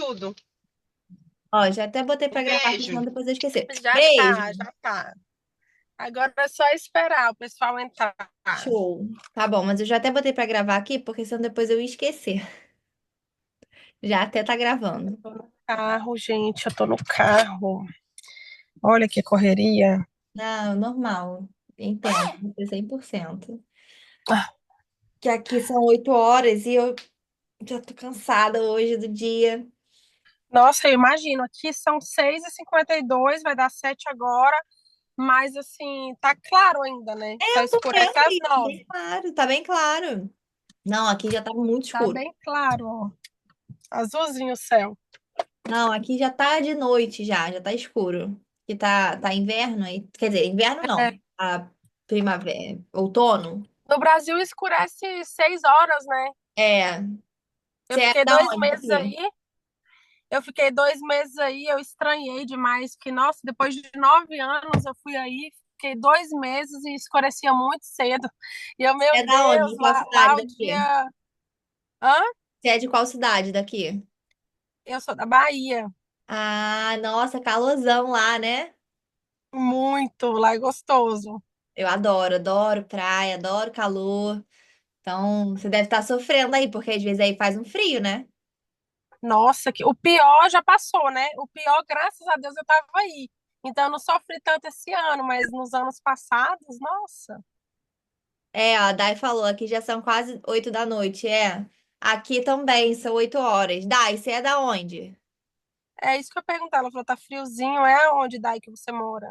tudo. Ó, já até botei Um pra gravar aqui, beijo. senão depois eu esquecer. Já Beijo. tá, já tá. Agora é só esperar o pessoal entrar. Show. Tá bom, mas eu já até botei pra gravar aqui, porque senão depois eu ia esquecer. Já até tá gravando. Tô no carro, gente, eu tô no carro. Olha que correria. Não, normal. Entendo, 100%. Ah, Que aqui são 8 horas e eu já tô cansada hoje do dia. nossa, eu imagino, aqui são 6h52, vai dar 7 agora, mas assim, tá claro ainda, né? Só Eu tô vendo escurece às isso, bem 9. claro, tá bem claro. Não, aqui já tá muito Tá escuro. bem claro, ó. Azulzinho o céu. Não, aqui já tá de noite já tá escuro. Que tá inverno aí. Quer dizer, inverno É, não. A primavera, outono. no Brasil escurece 6 horas, né? É. Eu Você é fiquei da dois onde meses aqui? aí, eu fiquei 2 meses aí, eu estranhei demais, que, nossa, depois de 9 anos eu fui aí, fiquei 2 meses e escurecia muito cedo. E eu, meu É da onde? Deus, De qual cidade lá o daqui? dia. Hã? Você é de qual cidade daqui? Eu sou da Bahia. Ah, nossa, calorzão lá, né? Muito, lá é gostoso. Eu adoro, adoro praia, adoro calor. Então, você deve estar sofrendo aí, porque às vezes aí faz um frio, né? Nossa, o pior já passou, né? O pior, graças a Deus, eu tava aí. Então eu não sofri tanto esse ano, mas nos anos passados, nossa. É, a Dai falou, aqui já são quase 8 da noite, é. Aqui também são 8 horas. Dai, você é da onde? É isso que eu perguntei. Ela falou, tá friozinho, é onde daí que você mora?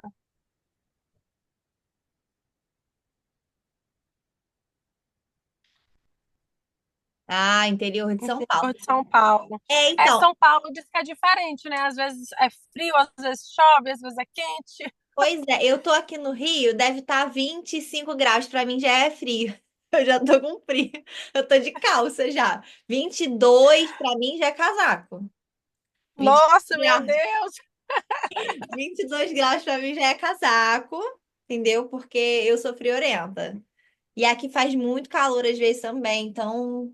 Ah, interior de São Paulo. Interior de São Paulo. É, É, então, São Paulo diz que é diferente, né? Às vezes é frio, às vezes chove, às vezes é quente. pois é, eu tô aqui no Rio, deve estar 25 graus, pra mim já é frio. Eu já tô com frio. Eu tô de calça já. 22 pra mim já é casaco. 20 Nossa, meu graus, Deus! 22 graus pra mim já é casaco, entendeu? Porque eu sou friorenta. E aqui faz muito calor às vezes também, então.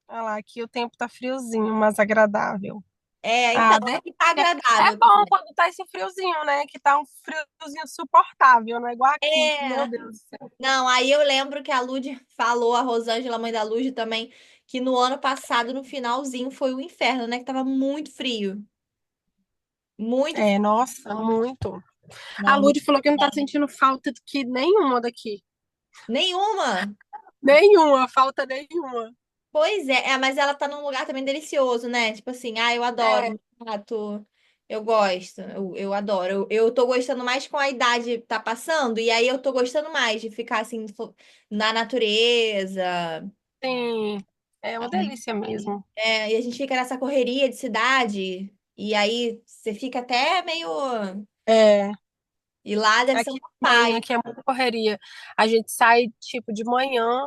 Olha lá, aqui o tempo tá friozinho, mas agradável. É, então, Ah, delícia. aqui tá É agradável bom também. quando tá esse friozinho, né? Que tá um friozinho suportável, não é igual aqui, que, meu É, Deus do céu. não, aí eu lembro que a Lud falou, a Rosângela, mãe da Lud também, que no ano passado, no finalzinho, foi o inferno, né? Que tava muito frio. Muito É, frio. nossa, muito. A Não, Lud falou que não tá sentindo falta que nenhuma daqui. nenhuma. Nenhuma, falta nenhuma. Pois é, mas ela tá num lugar também delicioso, né? Tipo assim, eu É, adoro mato, eu gosto, eu adoro. Eu tô gostando mais com a idade tá passando, e aí eu tô gostando mais de ficar assim, na natureza. sim. É uma delícia mesmo. É, e a gente fica nessa correria de cidade, e aí você fica até meio. É, E lá deve ser aqui uma também, paz. aqui é muita correria. A gente sai tipo de manhã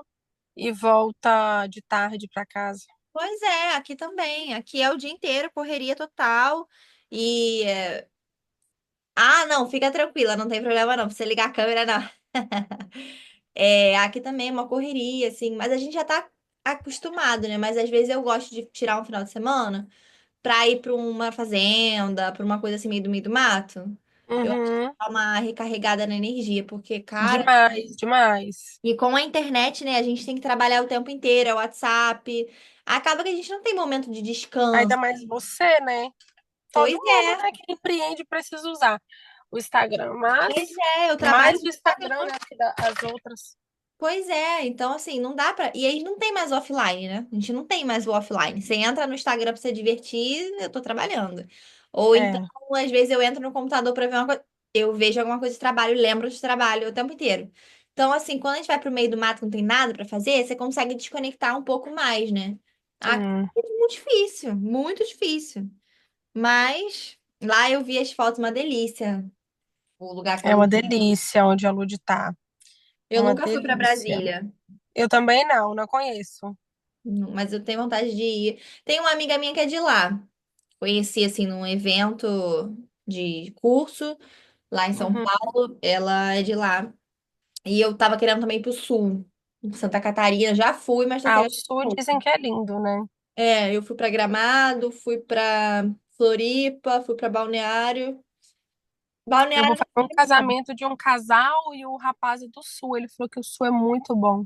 e volta de tarde para casa. Pois é, aqui também. Aqui é o dia inteiro, correria total. E. Ah, não, fica tranquila, não tem problema não. Pra você ligar a câmera, não. É, aqui também é uma correria, assim, mas a gente já tá acostumado, né? Mas às vezes eu gosto de tirar um final de semana pra ir pra uma fazenda, pra uma coisa assim meio do mato. Eu acho que Uhum. dá uma recarregada na energia, porque, cara. Demais, demais. E com a internet, né, a gente tem que trabalhar o tempo inteiro, é o WhatsApp. Acaba que a gente não tem momento de Ainda descanso. mais você, né? Todo Pois mundo, é, né, que empreende precisa usar o Instagram, mas pois é, eu trabalho mais o no Instagram, Instagram. né, que as outras. Pois é, então assim, não dá pra. E aí não tem mais offline, né? A gente não tem mais o offline. Você entra no Instagram pra se divertir, eu tô trabalhando. Ou então, É, às vezes eu entro no computador pra ver uma coisa. Eu vejo alguma coisa de trabalho, lembro de trabalho o tempo inteiro. Então, assim, quando a gente vai pro meio do mato, que não tem nada pra fazer, você consegue desconectar um pouco mais, né? Aqui sim. é muito difícil, muito difícil. Mas lá eu vi as fotos, uma delícia. O lugar que a É uma Lu. delícia onde a Lud tá. Eu Uma nunca fui pra delícia. Brasília. Eu também não, não conheço. Mas eu tenho vontade de ir. Tem uma amiga minha que é de lá. Conheci, assim, num evento de curso lá em São Uhum. Paulo. Ela é de lá. E eu tava querendo também ir pro sul. Santa Catarina, já fui, mas tô Ah, o querendo ir sul de dizem novo. que é lindo, né? Eu fui pra Gramado, fui pra Floripa, fui pra Balneário. Eu vou Balneário, fazer um casamento de um casal e o rapaz é do Sul. Ele falou que o Sul é muito bom,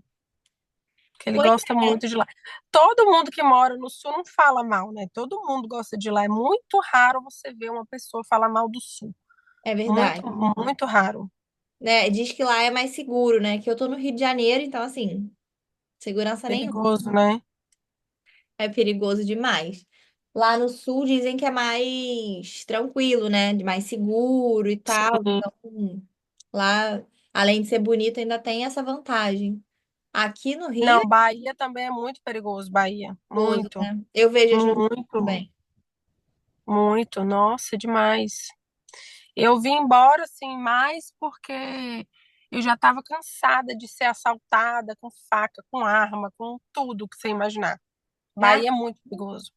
que ele pois gosta é, muito de lá. Todo mundo que mora no Sul não fala mal, né? Todo mundo gosta de lá. É muito raro você ver uma pessoa falar mal do Sul. é Muito, verdade. muito raro. Né? Diz que lá é mais seguro, né? Que eu tô no Rio de Janeiro, então assim, segurança nenhuma. Perigoso, né? É perigoso demais. Lá no sul dizem que é mais tranquilo, né? De mais seguro e tal. Sim. Então, lá, além de ser bonito, ainda tem essa vantagem. Aqui no Rio é Não, Bahia também é muito perigoso, Bahia. perigoso, Muito, né? Eu vejo as notícias muito, também. muito. Nossa, demais. Eu vim embora assim mais porque eu já estava cansada de ser assaltada com faca, com arma, com tudo que você imaginar. É, Bahia é muito perigoso.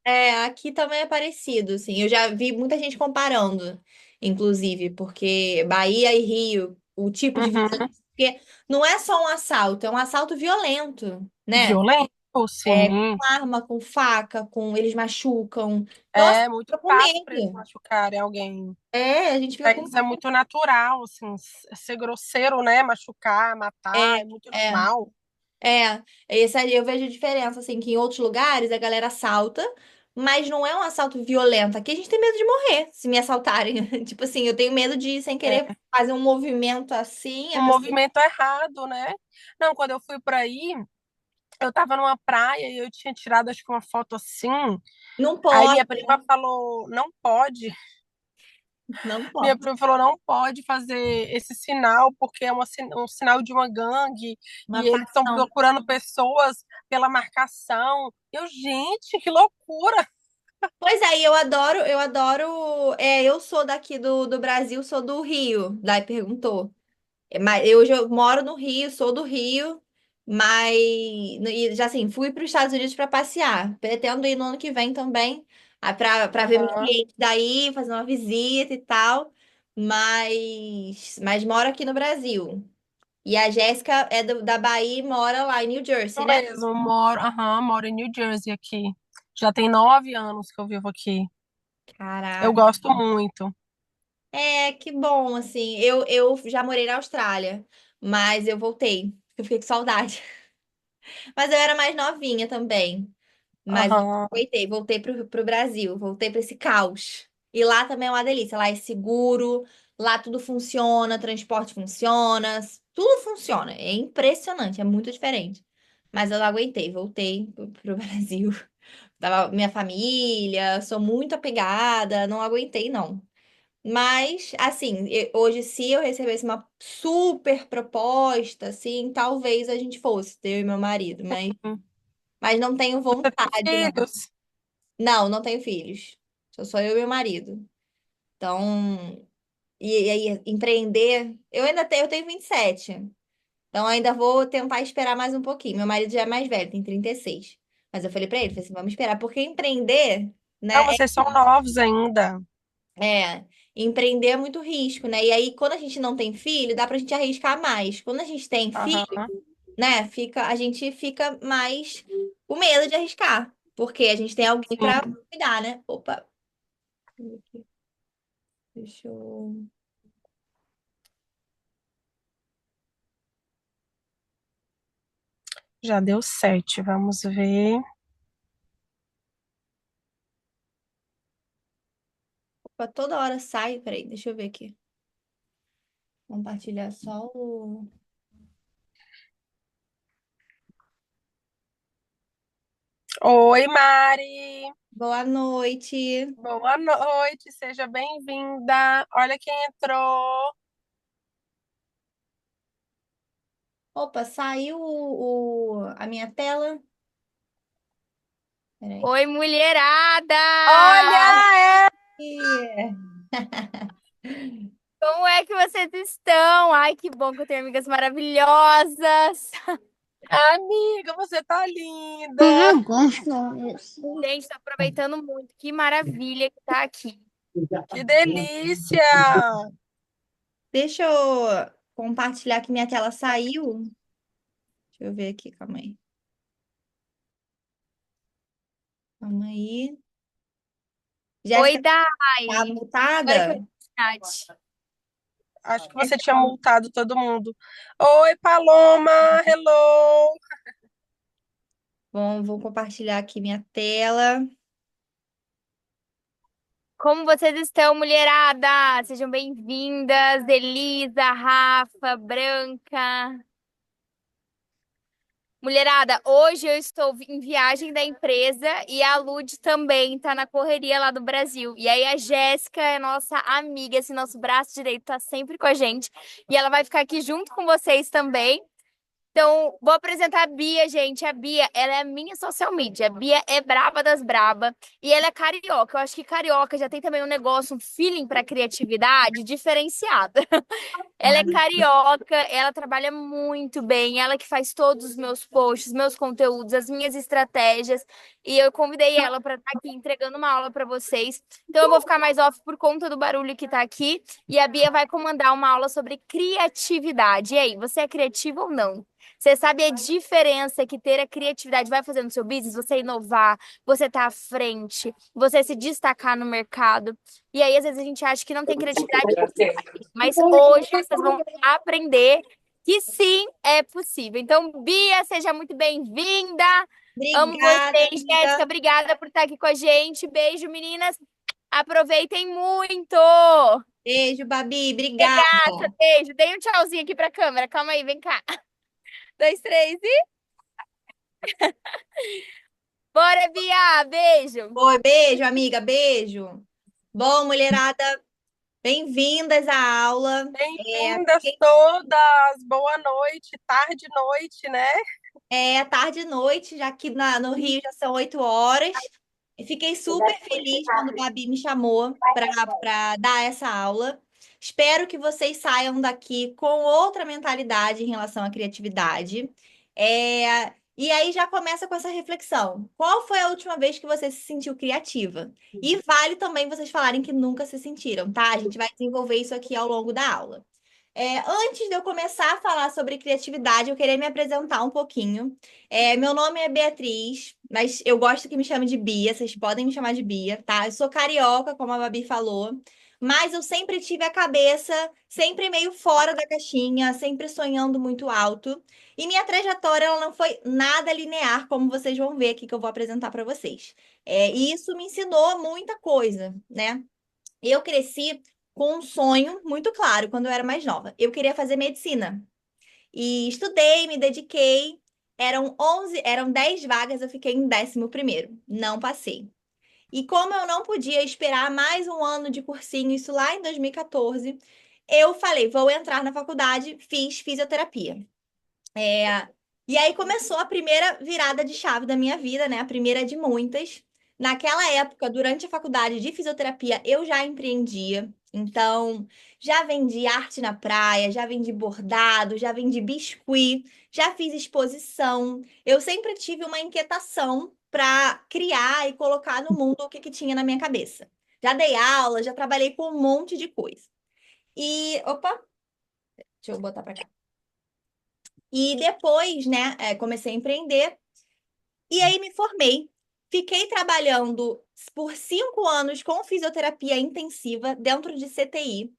aqui também é parecido, assim. Eu já vi muita gente comparando, inclusive, porque Bahia e Rio, o tipo de Uhum. violência, porque não é só um assalto, é um assalto violento, né? Violento, sim. Com arma, com faca, com eles machucam. Então, assim, É muito fica com fácil para eles medo. machucarem alguém. A gente fica Para com. eles é muito natural, assim, ser grosseiro, né? Machucar, matar, É, é muito é, normal. Esse aí eu vejo a diferença, assim, que em outros lugares a galera assalta, mas não é um assalto violento. Aqui a gente tem medo de morrer se me assaltarem. Tipo assim, eu tenho medo de, sem querer, É. fazer um movimento assim, a Um pessoa movimento errado, né? Não, quando eu fui para aí, eu tava numa praia e eu tinha tirado, acho que uma foto assim. não Aí pode, minha prima falou, não pode. não Minha pode. prima falou, não pode fazer esse sinal, porque é um sinal de uma gangue Uma e eles estão facção. procurando pessoas pela marcação. Eu, gente, que loucura! Pois é, e eu adoro. Eu sou daqui do Brasil, sou do Rio. Daí perguntou. Mas eu hoje eu moro no Rio, sou do Rio, mas e já assim, fui para os Estados Unidos para passear. Pretendo ir no ano que vem também, para ver meus Aham. clientes daí, fazer uma visita e tal. Mas moro aqui no Brasil. E a Jéssica é da Bahia e mora lá em New Jersey, Eu né? mesmo, moro em New Jersey aqui. Já tem 9 anos que eu vivo aqui. Eu Caraca. gosto muito. Que bom, assim. Eu já morei na Austrália, mas eu voltei. Eu fiquei com saudade. Mas eu era mais novinha também. Mas eu Aham. voltei pro Brasil, voltei para esse caos. E lá também é uma delícia, lá é seguro, lá tudo funciona, transporte funciona, tudo funciona. É impressionante, é muito diferente. Mas eu não aguentei, voltei pro Brasil. Tava minha família, sou muito apegada, não aguentei não. Mas, assim, hoje, se eu recebesse uma super proposta, assim, talvez a gente fosse, eu e meu marido, mas não tenho Você tem vontade, não. filhos? Não, não tenho filhos. Sou eu e meu marido. Então, e aí, empreender. Eu tenho 27. Então, ainda vou tentar esperar mais um pouquinho. Meu marido já é mais velho, tem 36. Mas eu falei pra ele, falei assim, vamos esperar, porque empreender, Não, né? vocês são novos ainda. Empreender é muito risco, né? E aí, quando a gente não tem filho, dá pra gente arriscar mais. Quando a gente tem filho, Aham. né? A gente fica mais com medo de arriscar. Porque a gente tem alguém pra Sim, cuidar, né? Opa. Deixa eu. já deu 7. Vamos ver. Opa, toda hora sai. Peraí, deixa eu ver aqui. Compartilhar só o. Oi, Mari. Boa noite. Boa noite, seja bem-vinda. Olha quem entrou. Opa, saiu a minha tela. Peraí. Oi, mulherada! Olha, Ih, Como é que vocês estão? Ai, que bom que eu tenho amigas maravilhosas. amiga, você tá linda. Gente, tô aproveitando muito. Que maravilha que tá aqui. Que delícia. Deixa eu compartilhar que minha tela saiu. Deixa eu ver aqui, calma aí. Calma aí. Oi, Jéssica, tá Dai. Agora que eu mutada? chat. Acho que você tinha multado todo mundo. Oi, Paloma, hello. Bom, vou compartilhar aqui minha tela. Como vocês estão, mulherada? Sejam bem-vindas, Elisa, Rafa, Branca. Mulherada, hoje eu estou em viagem da empresa e a Lud também tá na correria lá do Brasil. E aí a Jéssica é nossa amiga, esse nosso braço direito tá sempre com a gente. E ela vai ficar aqui junto com vocês também. Então, vou apresentar a Bia, gente. A Bia, ela é a minha social media. A Bia é braba das braba e ela é carioca. Eu acho que carioca já tem também um negócio, um feeling para criatividade diferenciado. Ela é carioca, ela trabalha muito bem, ela que faz todos os meus posts, meus conteúdos, as minhas estratégias, e eu convidei ela para estar aqui entregando uma aula para vocês. Então eu vou ficar mais off por conta do barulho que tá aqui, e a Bia vai comandar uma aula sobre criatividade. E aí, você é criativo ou não? Você sabe a diferença que ter a criatividade vai fazer no seu business? Você inovar, você estar à frente, você se destacar no mercado. E aí, às vezes, a gente acha que não tem criatividade, mas hoje vocês vão aprender que sim, é possível. Então, Bia, seja muito bem-vinda. Amo Obrigada, vocês. Jéssica, amiga. obrigada por estar aqui com a gente. Beijo, meninas. Aproveitem muito. Beijo, Babi. Obrigada. Regaça, beijo. Dei um tchauzinho aqui pra câmera. Calma aí, vem cá. Dois, três e... Bora, Bia. Beijo. Oi, beijo, amiga. Beijo. Bom, mulherada, bem-vindas à aula. Bem-vindas todas. Boa noite, tarde, noite, né? É tarde e noite, já que no Rio já são 8 horas. E fiquei super feliz quando o Babi me chamou para dar essa aula. Espero que vocês saiam daqui com outra mentalidade em relação à criatividade. E aí já começa com essa reflexão. Qual foi a última vez que você se sentiu criativa? E vale também vocês falarem que nunca se sentiram, tá? A gente vai desenvolver isso aqui ao longo da aula. Antes de eu começar a falar sobre criatividade, eu queria me apresentar um pouquinho. Meu nome é Beatriz, mas eu gosto que me chame de Bia, vocês podem me chamar de Bia, tá? Eu sou carioca, como a Babi falou, mas eu sempre tive a cabeça sempre meio fora da caixinha, sempre sonhando muito alto. E minha trajetória ela não foi nada linear, como vocês vão ver aqui que eu vou apresentar para vocês. E isso me ensinou muita coisa, né? Eu cresci com um sonho muito claro quando eu era mais nova. Eu queria fazer medicina. E estudei, me dediquei. Eram 10 vagas, eu fiquei em 11º. Não passei. E como eu não podia esperar mais um ano de cursinho, isso lá em 2014, eu falei, vou entrar na faculdade, fiz fisioterapia. E aí começou a primeira virada de chave da minha vida, né? A primeira de muitas. Naquela época, durante a faculdade de fisioterapia, eu já empreendia. Então, já vendi arte na praia, já vendi bordado, já vendi biscuit, já fiz exposição. Eu sempre tive uma inquietação para criar e colocar no mundo o que tinha na minha cabeça. Já dei aula, já trabalhei com um monte de coisa. Opa, deixa eu botar para cá. E depois, né, comecei a empreender e aí me formei. Fiquei trabalhando por 5 anos com fisioterapia intensiva dentro de CTI.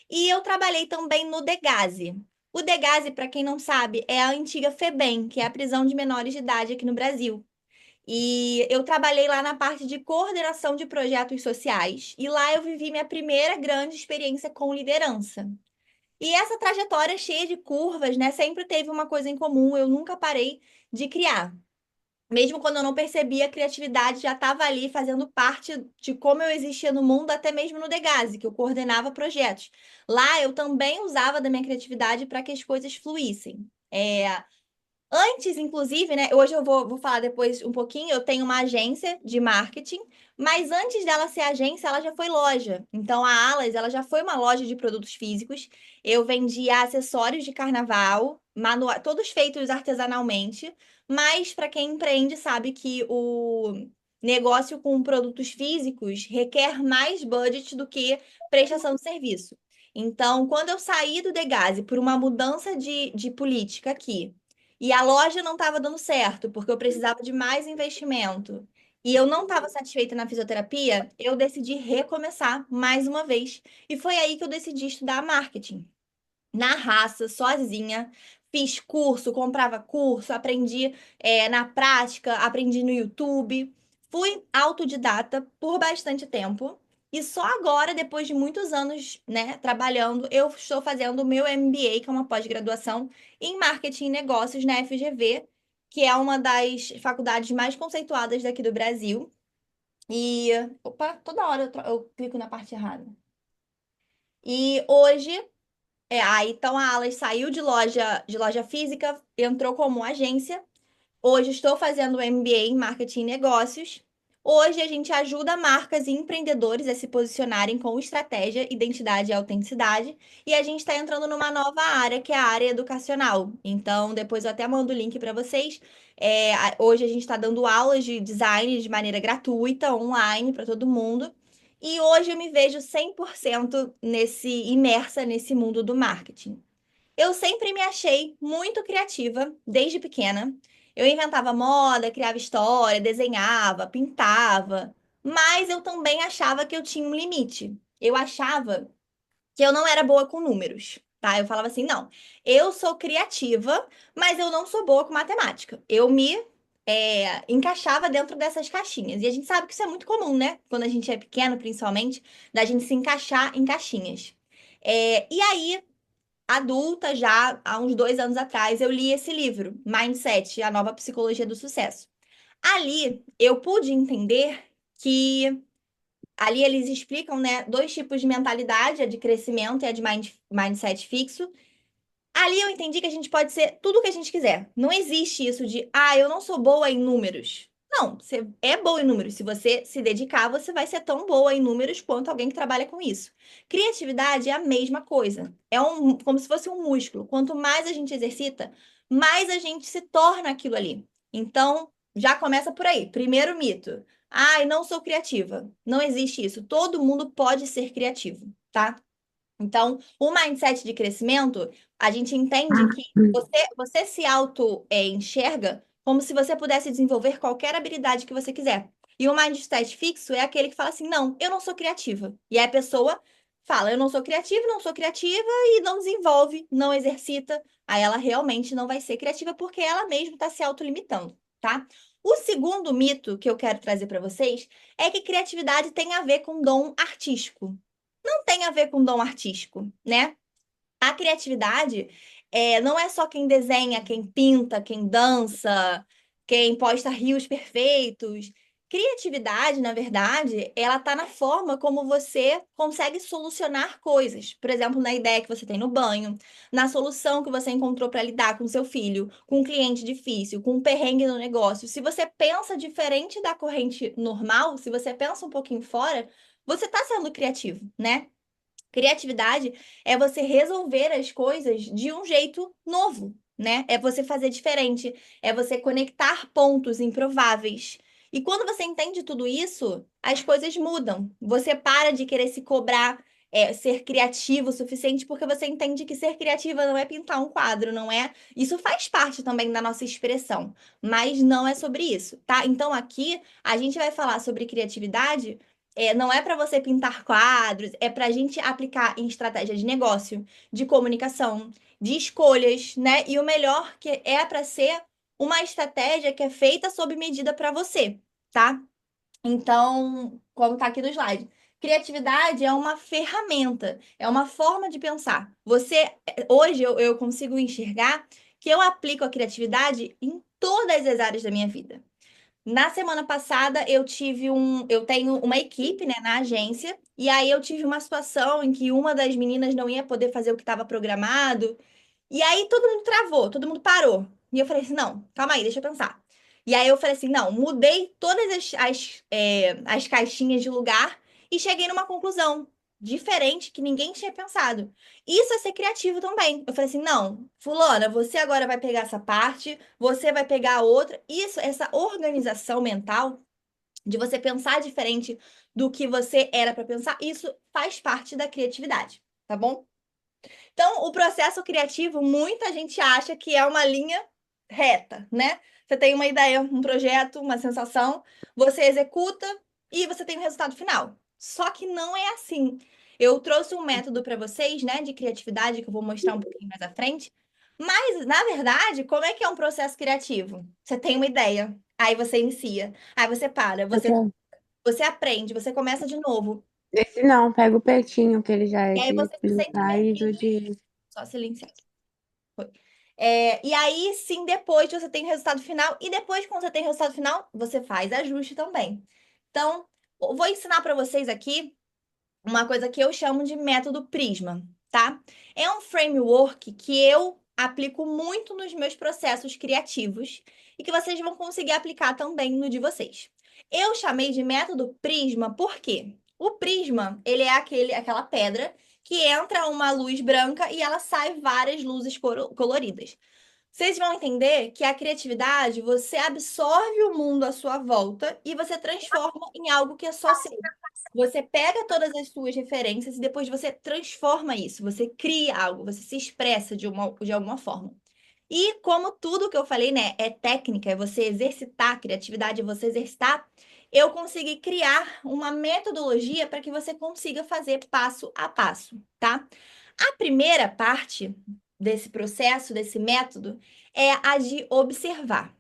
E eu trabalhei também no Degase. O Degase, para quem não sabe, é a antiga FEBEM, que é a prisão de menores de idade aqui no Brasil. E eu trabalhei lá na parte de coordenação de projetos sociais. E lá eu vivi minha primeira grande experiência com liderança. E essa trajetória cheia de curvas, né, sempre teve uma coisa em comum, eu nunca parei de criar. Mesmo quando eu não percebia, a criatividade já estava ali fazendo parte de como eu existia no mundo, até mesmo no Degase, que eu coordenava projetos. Lá eu também usava da minha criatividade para que as coisas fluíssem. Antes, inclusive, né? Hoje eu vou falar depois um pouquinho. Eu tenho uma agência de marketing, mas antes dela ser agência, ela já foi loja. Então, a Alas, ela já foi uma loja de produtos físicos. Eu vendia acessórios de carnaval, todos feitos artesanalmente. Mas, para quem empreende, sabe que o negócio com produtos físicos requer mais budget do que prestação de serviço. Então, quando eu saí do Degase por uma mudança de política aqui, e a loja não estava dando certo, porque eu precisava de mais investimento. e eu não estava satisfeita na fisioterapia, eu decidi recomeçar mais uma vez. E foi aí que eu decidi estudar marketing. Na raça, sozinha. Fiz curso, comprava curso, aprendi na prática, aprendi no YouTube. Fui autodidata por bastante tempo. E só agora, depois de muitos anos, né, trabalhando, eu estou fazendo o meu MBA, que é uma pós-graduação em marketing e negócios na FGV, que é uma das faculdades mais conceituadas daqui do Brasil. E, opa, toda hora eu clico na parte errada. E hoje aí então a Alas saiu de loja física, entrou como agência. Hoje estou fazendo o MBA em marketing e negócios. Hoje a gente ajuda marcas e empreendedores a se posicionarem com estratégia, identidade e autenticidade. E a gente está entrando numa nova área, que é a área educacional. Então, depois eu até mando o link para vocês. Hoje a gente está dando aulas de design de maneira gratuita, online, para todo mundo. E hoje eu me vejo 100% imersa nesse mundo do marketing. Eu sempre me achei muito criativa, desde pequena. Eu inventava moda, criava história, desenhava, pintava, mas eu também achava que eu tinha um limite. Eu achava que eu não era boa com números, tá? Eu falava assim, não, eu sou criativa, mas eu não sou boa com matemática. Eu me encaixava dentro dessas caixinhas. E a gente sabe que isso é muito comum, né? Quando a gente é pequeno, principalmente, da gente se encaixar em caixinhas. E aí, adulta, já há uns 2 anos atrás, eu li esse livro, Mindset, a nova psicologia do sucesso. Ali eu pude entender que ali eles explicam, né, dois tipos de mentalidade, a de crescimento e a de mindset fixo. Ali eu entendi que a gente pode ser tudo o que a gente quiser. Não existe isso de, eu não sou boa em números. Não, você é boa em números. Se você se dedicar, você vai ser tão boa em números quanto alguém que trabalha com isso. Criatividade é a mesma coisa. Como se fosse um músculo. Quanto mais a gente exercita, mais a gente se torna aquilo ali. Então, já começa por aí. Primeiro mito. Não sou criativa. Não existe isso. Todo mundo pode ser criativo, tá? Então, o mindset de crescimento, a gente entende que você se auto-enxerga como se você pudesse desenvolver qualquer habilidade que você quiser. E o mindset fixo é aquele que fala assim: não, eu não sou criativa. E aí a pessoa fala: eu não sou criativa, não sou criativa, e não desenvolve, não exercita. Aí ela realmente não vai ser criativa porque ela mesma está se autolimitando, tá? O segundo mito que eu quero trazer para vocês é que criatividade tem a ver com dom artístico. Não tem a ver com dom artístico, né? A criatividade não é só quem desenha, quem pinta, quem dança, quem posta rios perfeitos. Criatividade, na verdade, ela está na forma como você consegue solucionar coisas. Por exemplo, na ideia que você tem no banho, na solução que você encontrou para lidar com seu filho, com um cliente difícil, com um perrengue no negócio. Se você pensa diferente da corrente normal, se você pensa um pouquinho fora, você está sendo criativo, né? Criatividade é você resolver as coisas de um jeito novo, né? É você fazer diferente, é você conectar pontos improváveis. E quando você entende tudo isso, as coisas mudam. Você para de querer se cobrar, ser criativo o suficiente, porque você entende que ser criativa não é pintar um quadro, não é. Isso faz parte também da nossa expressão, mas não é sobre isso, tá? Então aqui a gente vai falar sobre criatividade. Não é para você pintar quadros, é para a gente aplicar em estratégia de negócio, de comunicação, de escolhas, né? E o melhor que é para ser uma estratégia que é feita sob medida para você, tá? Então, como tá aqui no slide, criatividade é uma ferramenta, é uma forma de pensar. Hoje eu consigo enxergar que eu aplico a criatividade em todas as áreas da minha vida. Na semana passada, eu tenho uma equipe, né, na agência, e aí eu tive uma situação em que uma das meninas não ia poder fazer o que estava programado, e aí todo mundo travou, todo mundo parou. E eu falei assim, não, calma aí, deixa eu pensar. E aí eu falei assim, não, mudei todas as caixinhas de lugar e cheguei numa conclusão diferente que ninguém tinha pensado. Isso é ser criativo também. Eu falei assim, não, fulana, você agora vai pegar essa parte, você vai pegar a outra. Isso, essa organização mental de você pensar diferente do que você era para pensar, isso faz parte da criatividade, tá bom? Então, o processo criativo, muita gente acha que é uma linha reta, né? você tem uma ideia, um projeto, uma sensação, você executa e você tem o resultado final. Só que não é assim. Eu trouxe um método para vocês, né, de criatividade, que eu vou mostrar um pouquinho mais à frente. Mas, na verdade, como é que é um processo criativo? Você tem uma ideia, aí você inicia, aí você para, Ok. você aprende, você começa de novo. Esse não, pega o pretinho, que ele já é E aí de você se sente pintar e do menos. de. Só silenciar. Foi. E aí, sim, depois você tem o resultado final. E depois, quando você tem o resultado final, você faz ajuste também. Então, eu vou ensinar para vocês aqui uma coisa que eu chamo de método Prisma, tá? É um framework que eu aplico muito nos meus processos criativos e que vocês vão conseguir aplicar também no de vocês. Eu chamei de método Prisma por quê? O prisma, ele é aquela pedra que entra uma luz branca e ela sai várias luzes coloridas. Vocês vão entender que a criatividade, você absorve o mundo à sua volta e você transforma em algo que é só seu. Você pega todas as suas referências e depois você transforma isso, você cria algo, você se expressa de alguma forma. E como tudo que eu falei, né, é técnica, é você exercitar, criatividade é você exercitar, eu consegui criar uma metodologia para que você consiga fazer passo a passo, tá? A primeira parte desse processo, desse método, é a de observar.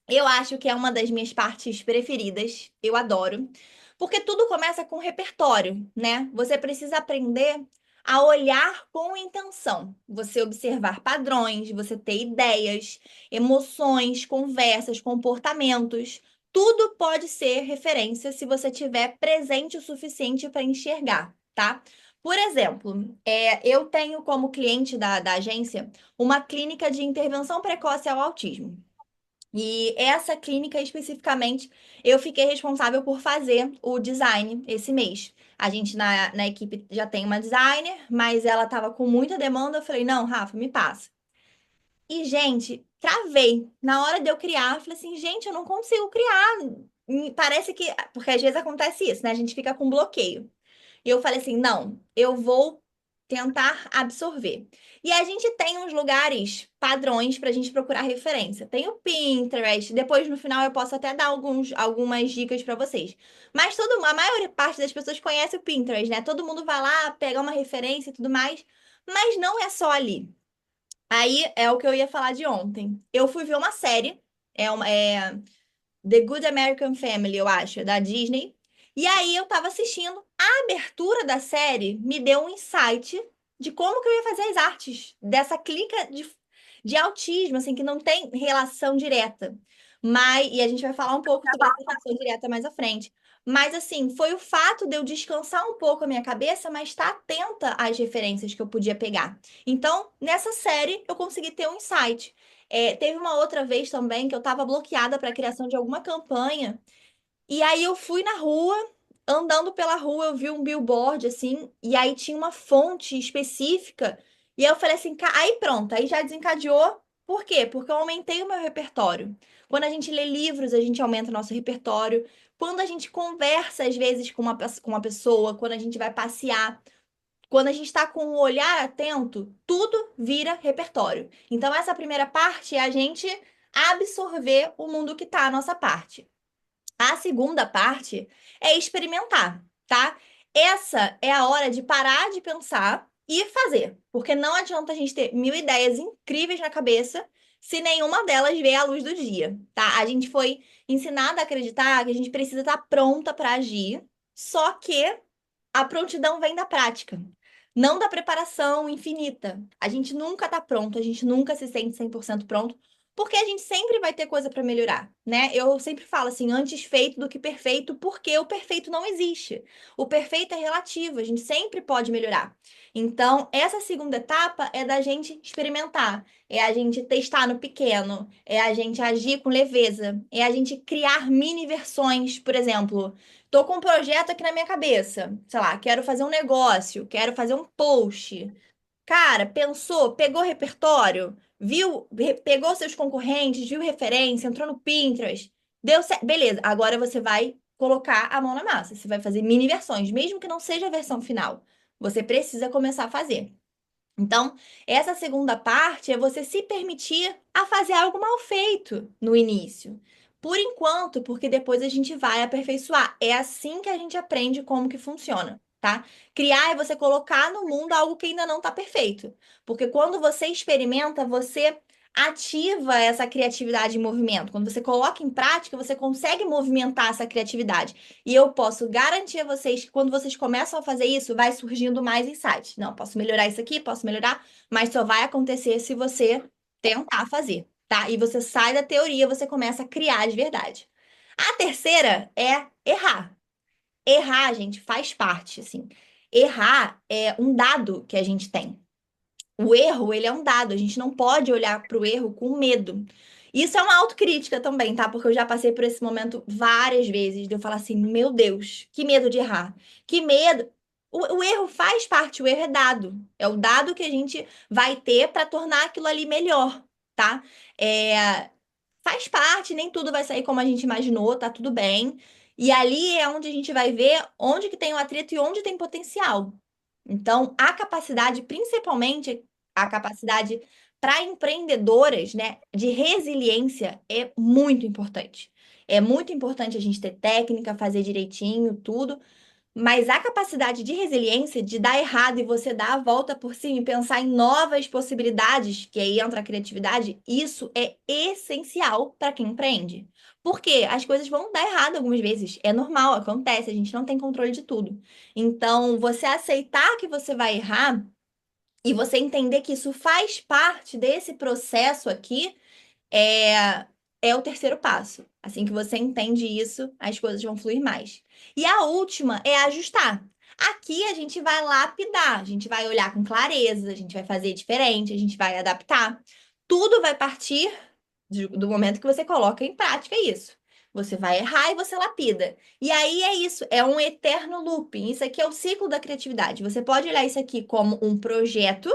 Eu acho que é uma das minhas partes preferidas, eu adoro, porque tudo começa com repertório, né? Você precisa aprender a olhar com intenção, você observar padrões, você ter ideias, emoções, conversas, comportamentos. Tudo pode ser referência se você tiver presente o suficiente para enxergar, tá? Por exemplo, eu tenho como cliente da agência uma clínica de intervenção precoce ao autismo. E essa clínica especificamente, eu fiquei responsável por fazer o design esse mês. A gente na equipe já tem uma designer, mas ela estava com muita demanda. Eu falei, não, Rafa, me passa. E, gente, travei. Na hora de eu criar, eu falei assim, gente, eu não consigo criar. Parece que. Porque às vezes acontece isso, né? A gente fica com bloqueio. E eu falei assim: não, eu vou tentar absorver. E a gente tem uns lugares padrões para a gente procurar referência. Tem o Pinterest, depois no final eu posso até dar algumas dicas para vocês. Mas a maior parte das pessoas conhece o Pinterest, né? Todo mundo vai lá, pega uma referência e tudo mais. Mas não é só ali. Aí é o que eu ia falar de ontem. Eu fui ver uma série, é The Good American Family, eu acho, da Disney. E aí eu tava assistindo. A abertura da série me deu um insight de como que eu ia fazer as artes dessa clica de autismo, assim, que não tem relação direta. E a gente vai falar um pouco sobre essa relação direta mais à frente. Mas, assim, foi o fato de eu descansar um pouco a minha cabeça, mas estar atenta às referências que eu podia pegar. Então, nessa série, eu consegui ter um insight. Teve uma outra vez também que eu estava bloqueada para a criação de alguma campanha. E aí eu fui na rua, andando pela rua, eu vi um billboard assim, e aí tinha uma fonte específica. E aí eu falei assim, aí pronto, aí já desencadeou. Por quê? Porque eu aumentei o meu repertório. Quando a gente lê livros, a gente aumenta o nosso repertório. Quando a gente conversa, às vezes, com uma pessoa, quando a gente vai passear, quando a gente está com o olhar atento, tudo vira repertório. Então, essa primeira parte é a gente absorver o mundo que está à nossa parte. A segunda parte é experimentar, tá? Essa é a hora de parar de pensar e fazer, porque não adianta a gente ter mil ideias incríveis na cabeça se nenhuma delas vê a luz do dia, tá? A gente foi ensinada a acreditar que a gente precisa estar pronta para agir, só que a prontidão vem da prática, não da preparação infinita. A gente nunca está pronto, a gente nunca se sente 100% pronto, porque a gente sempre vai ter coisa para melhorar, né? Eu sempre falo assim, antes feito do que perfeito, porque o perfeito não existe. O perfeito é relativo, a gente sempre pode melhorar. Então, essa segunda etapa é da gente experimentar, é a gente testar no pequeno, é a gente agir com leveza, é a gente criar mini versões, por exemplo. Tô com um projeto aqui na minha cabeça, sei lá, quero fazer um negócio, quero fazer um post. Cara, pensou, pegou repertório, pegou seus concorrentes, viu referência, entrou no Pinterest, deu certo. Beleza, agora você vai colocar a mão na massa. Você vai fazer mini versões, mesmo que não seja a versão final. Você precisa começar a fazer. Então, essa segunda parte é você se permitir a fazer algo mal feito no início. Por enquanto, porque depois a gente vai aperfeiçoar. É assim que a gente aprende como que funciona, tá? Criar é você colocar no mundo algo que ainda não está perfeito. Porque quando você experimenta, você ativa essa criatividade em movimento. Quando você coloca em prática, você consegue movimentar essa criatividade. E eu posso garantir a vocês que quando vocês começam a fazer isso, vai surgindo mais insights. Não, posso melhorar isso aqui, posso melhorar, mas só vai acontecer se você tentar fazer, tá? E você sai da teoria, você começa a criar de verdade. A terceira é errar. Errar, gente, faz parte, assim. Errar é um dado que a gente tem. O erro, ele é um dado, a gente não pode olhar para o erro com medo. Isso é uma autocrítica também, tá? Porque eu já passei por esse momento várias vezes, de eu falar assim, meu Deus, que medo de errar. Que medo. O erro faz parte, o erro é dado. É o dado que a gente vai ter para tornar aquilo ali melhor, tá? Faz parte, nem tudo vai sair como a gente imaginou, tá tudo bem. E ali é onde a gente vai ver onde que tem o atrito e onde tem potencial. Então, a capacidade, principalmente a capacidade para empreendedoras, né, de resiliência é muito importante. É muito importante a gente ter técnica, fazer direitinho, tudo, mas a capacidade de resiliência, de dar errado e você dar a volta por cima e pensar em novas possibilidades, que aí entra a criatividade, isso é essencial para quem empreende. Porque as coisas vão dar errado algumas vezes. É normal, acontece, a gente não tem controle de tudo. Então, você aceitar que você vai errar e você entender que isso faz parte desse processo aqui é, é o terceiro passo. Assim que você entende isso, as coisas vão fluir mais. E a última é ajustar. Aqui a gente vai lapidar, a gente vai olhar com clareza, a gente vai fazer diferente, a gente vai adaptar. Tudo vai partir do momento que você coloca em prática isso. Você vai errar e você lapida. E aí é isso, é um eterno looping. Isso aqui é o ciclo da criatividade. Você pode olhar isso aqui como um projeto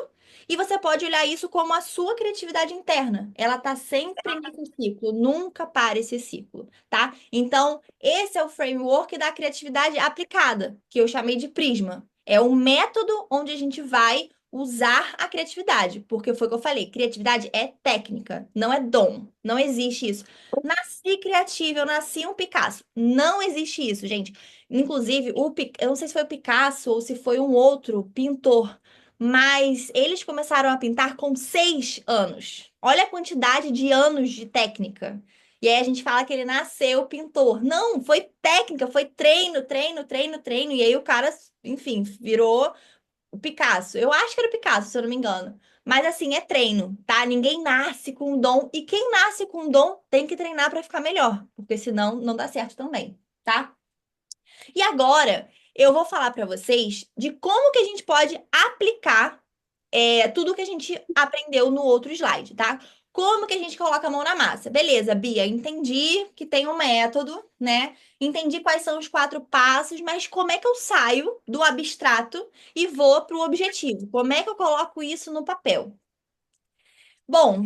e você pode olhar isso como a sua criatividade interna. Ela tá sempre nesse ciclo, nunca para esse ciclo, tá? Então, esse é o framework da criatividade aplicada, que eu chamei de Prisma. É o método onde a gente vai usar a criatividade, porque foi o que eu falei, criatividade é técnica, não é dom, não existe isso. Nasci criativa, eu nasci um Picasso. Não existe isso, gente. Inclusive, eu não sei se foi o Picasso ou se foi um outro pintor, mas eles começaram a pintar com 6 anos. Olha a quantidade de anos de técnica. E aí a gente fala que ele nasceu pintor. Não, foi técnica, foi treino, treino, treino, treino. E aí o cara, enfim, virou o Picasso. Eu acho que era o Picasso, se eu não me engano. Mas assim, é treino, tá? Ninguém nasce com um dom. E quem nasce com um dom tem que treinar para ficar melhor. Porque senão não dá certo também, tá? E agora eu vou falar para vocês de como que a gente pode aplicar tudo que a gente aprendeu no outro slide, tá? Como que a gente coloca a mão na massa? Beleza, Bia, entendi que tem um método, né? Entendi quais são os 4 passos, mas como é que eu saio do abstrato e vou para o objetivo? Como é que eu coloco isso no papel? Bom,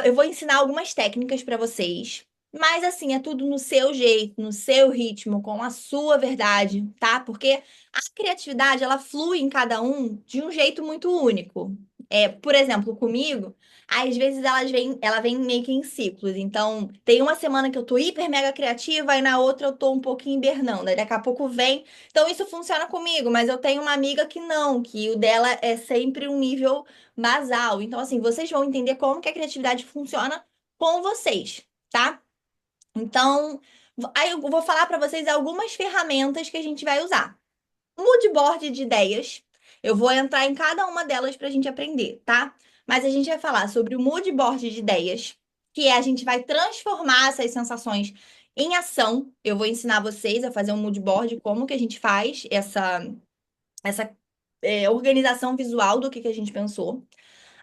eu vou ensinar algumas técnicas para vocês, mas assim, é tudo no seu jeito, no seu ritmo, com a sua verdade, tá? Porque a criatividade, ela flui em cada um de um jeito muito único. Por exemplo, comigo, às vezes ela vem meio que em ciclos. Então, tem uma semana que eu tô hiper mega criativa e na outra eu tô um pouquinho hibernando. Aí daqui a pouco vem. Então, isso funciona comigo, mas eu tenho uma amiga que não, que o dela é sempre um nível basal. Então, assim, vocês vão entender como que a criatividade funciona com vocês, tá? Então, aí eu vou falar para vocês algumas ferramentas que a gente vai usar. Mood board de ideias. Eu vou entrar em cada uma delas para a gente aprender, tá? Mas a gente vai falar sobre o mood board de ideias, que é a gente vai transformar essas sensações em ação. Eu vou ensinar vocês a fazer um mood board, como que a gente faz essa organização visual do que a gente pensou.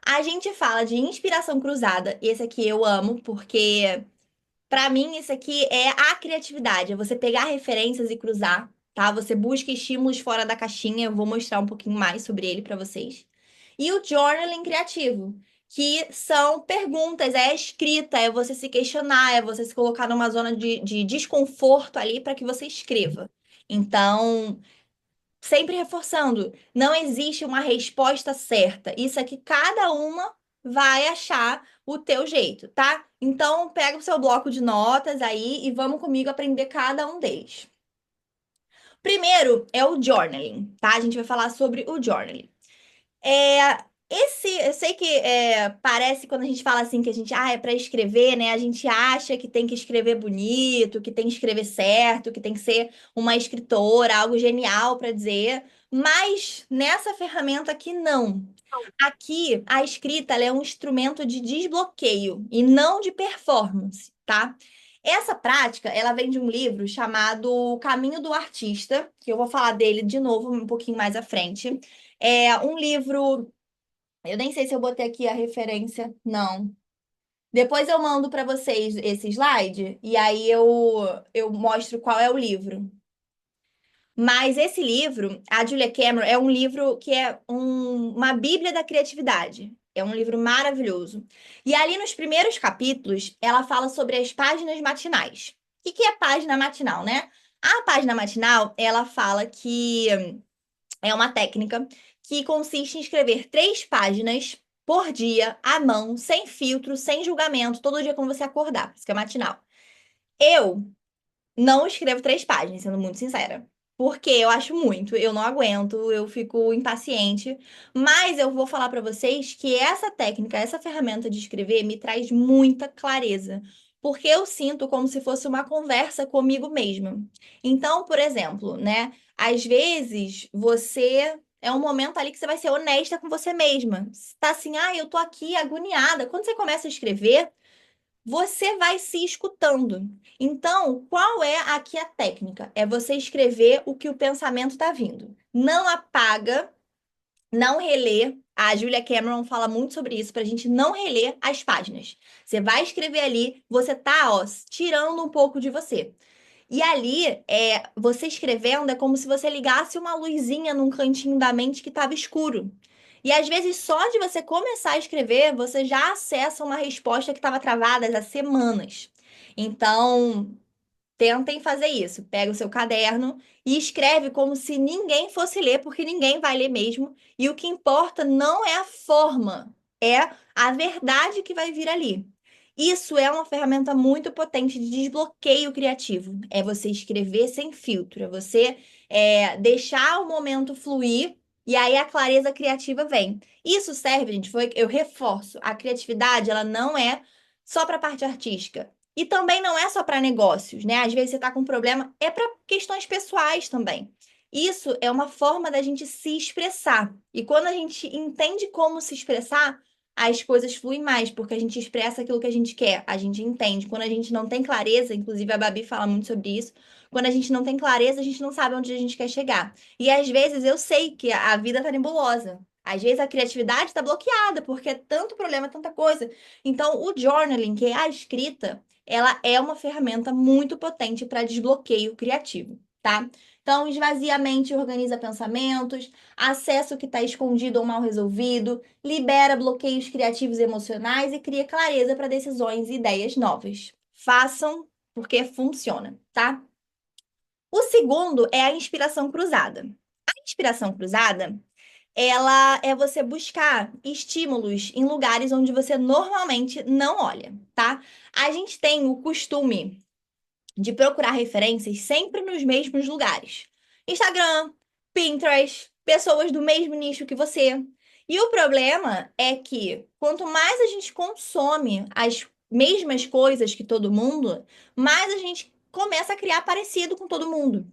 A gente fala de inspiração cruzada. Esse aqui eu amo, porque pra mim isso aqui é a criatividade. É você pegar referências e cruzar, tá? Você busca estímulos fora da caixinha. Eu vou mostrar um pouquinho mais sobre ele pra vocês. E o journaling criativo, que são perguntas, é a escrita, é você se questionar, é você se colocar numa zona de desconforto ali para que você escreva. Então, sempre reforçando, não existe uma resposta certa. Isso aqui cada uma vai achar o teu jeito, tá? Então, pega o seu bloco de notas aí e vamos comigo aprender cada um deles. Primeiro é o journaling, tá? A gente vai falar sobre o journaling. Eu sei que parece quando a gente fala assim que a gente, é para escrever, né? A gente acha que tem que escrever bonito, que tem que escrever certo, que tem que ser uma escritora, algo genial para dizer, mas nessa ferramenta aqui não. Aqui a escrita ela é um instrumento de desbloqueio e não de performance, tá? Essa prática, ela vem de um livro chamado O Caminho do Artista, que eu vou falar dele de novo um pouquinho mais à frente. É um livro, eu nem sei se eu botei aqui a referência, não. Depois eu mando para vocês esse slide e aí eu mostro qual é o livro. Mas esse livro, a Julia Cameron, é um livro que é uma bíblia da criatividade. É um livro maravilhoso. E ali nos primeiros capítulos, ela fala sobre as páginas matinais. O que é página matinal, né? A página matinal, ela fala que é uma técnica que consiste em escrever 3 páginas por dia, à mão, sem filtro, sem julgamento, todo dia quando você acordar. Isso que é matinal. Eu não escrevo 3 páginas, sendo muito sincera. Porque eu acho muito, eu não aguento, eu fico impaciente. Mas eu vou falar para vocês que essa técnica, essa ferramenta de escrever me traz muita clareza. Porque eu sinto como se fosse uma conversa comigo mesma. Então, por exemplo, né? Às vezes você é um momento ali que você vai ser honesta com você mesma. Você tá assim, eu tô aqui agoniada. Quando você começa a escrever, você vai se escutando. Então, qual é aqui a técnica? É você escrever o que o pensamento está vindo. Não apaga, não relê. A Julia Cameron fala muito sobre isso, para a gente não reler as páginas. Você vai escrever ali, você tá, tirando um pouco de você. E ali, você escrevendo é como se você ligasse uma luzinha num cantinho da mente que estava escuro. E às vezes, só de você começar a escrever, você já acessa uma resposta que estava travada há semanas. Então, tentem fazer isso. Pega o seu caderno e escreve como se ninguém fosse ler, porque ninguém vai ler mesmo. E o que importa não é a forma, é a verdade que vai vir ali. Isso é uma ferramenta muito potente de desbloqueio criativo. É você escrever sem filtro, é você deixar o momento fluir e aí a clareza criativa vem. Isso serve, gente, eu reforço, a criatividade, ela não é só para a parte artística. E também não é só para negócios, né? Às vezes você está com um problema, é para questões pessoais também. Isso é uma forma da gente se expressar. E quando a gente entende como se expressar, as coisas fluem mais, porque a gente expressa aquilo que a gente quer, a gente entende. Quando a gente não tem clareza, inclusive a Babi fala muito sobre isso, quando a gente não tem clareza, a gente não sabe onde a gente quer chegar. E às vezes eu sei que a vida tá nebulosa. Às vezes a criatividade está bloqueada, porque é tanto problema, tanta coisa. Então, o journaling, que é a escrita, ela é uma ferramenta muito potente para desbloqueio criativo, tá? Então, esvazia a mente e organiza pensamentos, acessa o que está escondido ou mal resolvido, libera bloqueios criativos e emocionais e cria clareza para decisões e ideias novas. Façam porque funciona, tá? O segundo é a inspiração cruzada. A inspiração cruzada, ela é você buscar estímulos em lugares onde você normalmente não olha, tá? A gente tem o costume de procurar referências sempre nos mesmos lugares. Instagram, Pinterest, pessoas do mesmo nicho que você. E o problema é que quanto mais a gente consome as mesmas coisas que todo mundo, mais a gente começa a criar parecido com todo mundo.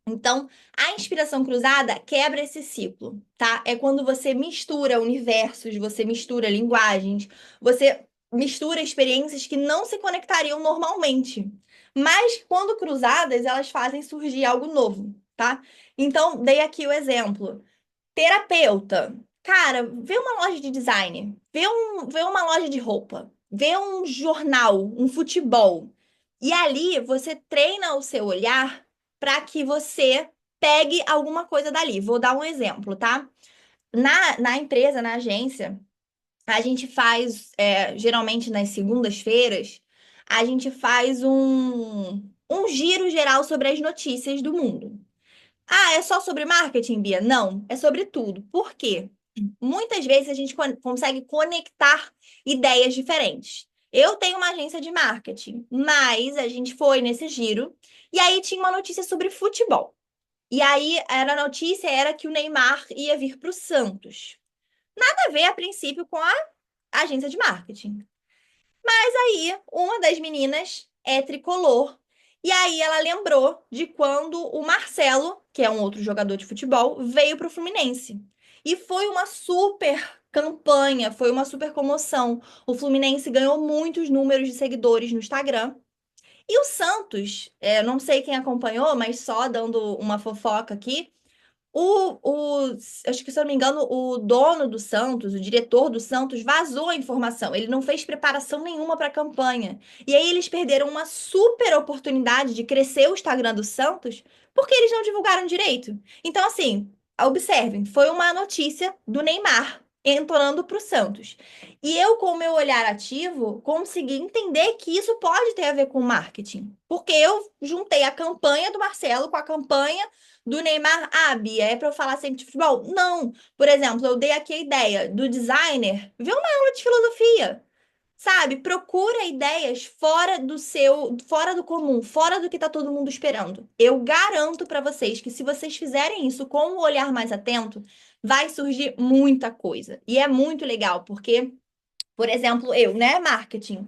Então, a inspiração cruzada quebra esse ciclo, tá? É quando você mistura universos, você mistura linguagens, você mistura experiências que não se conectariam normalmente. Mas, quando cruzadas, elas fazem surgir algo novo, tá? Então, dei aqui o exemplo. Terapeuta. Cara, vê uma loja de design, vê uma loja de roupa, vê um jornal, um futebol. E ali você treina o seu olhar para que você pegue alguma coisa dali. Vou dar um exemplo, tá? Na empresa, na agência, a gente faz, geralmente nas segundas-feiras, a gente faz um giro geral sobre as notícias do mundo. Ah, é só sobre marketing, Bia? Não, é sobre tudo. Por quê? Muitas vezes a gente consegue conectar ideias diferentes. Eu tenho uma agência de marketing, mas a gente foi nesse giro e aí tinha uma notícia sobre futebol. E aí a notícia era que o Neymar ia vir para o Santos. Nada a ver a princípio com a agência de marketing. Aí, uma das meninas é tricolor. E aí ela lembrou de quando o Marcelo, que é um outro jogador de futebol, veio para o Fluminense. E foi uma super campanha, foi uma super comoção. O Fluminense ganhou muitos números de seguidores no Instagram. E o Santos, não sei quem acompanhou, mas só dando uma fofoca aqui, acho que, se eu não me engano, o dono do Santos, o diretor do Santos, vazou a informação. Ele não fez preparação nenhuma para a campanha. E aí eles perderam uma super oportunidade de crescer o Instagram do Santos porque eles não divulgaram direito. Então, assim, observem, foi uma notícia do Neymar entorando para o Santos. E eu, com o meu olhar ativo, consegui entender que isso pode ter a ver com marketing. Porque eu juntei a campanha do Marcelo com a campanha do Neymar. Ah, Bia, é para eu falar sempre de futebol? Não. Por exemplo, eu dei aqui a ideia do designer ver uma aula de filosofia. Sabe? Procura ideias fora do comum, fora do que tá todo mundo esperando. Eu garanto para vocês que se vocês fizerem isso com um olhar mais atento, vai surgir muita coisa. E é muito legal, porque, por exemplo, eu, né, marketing.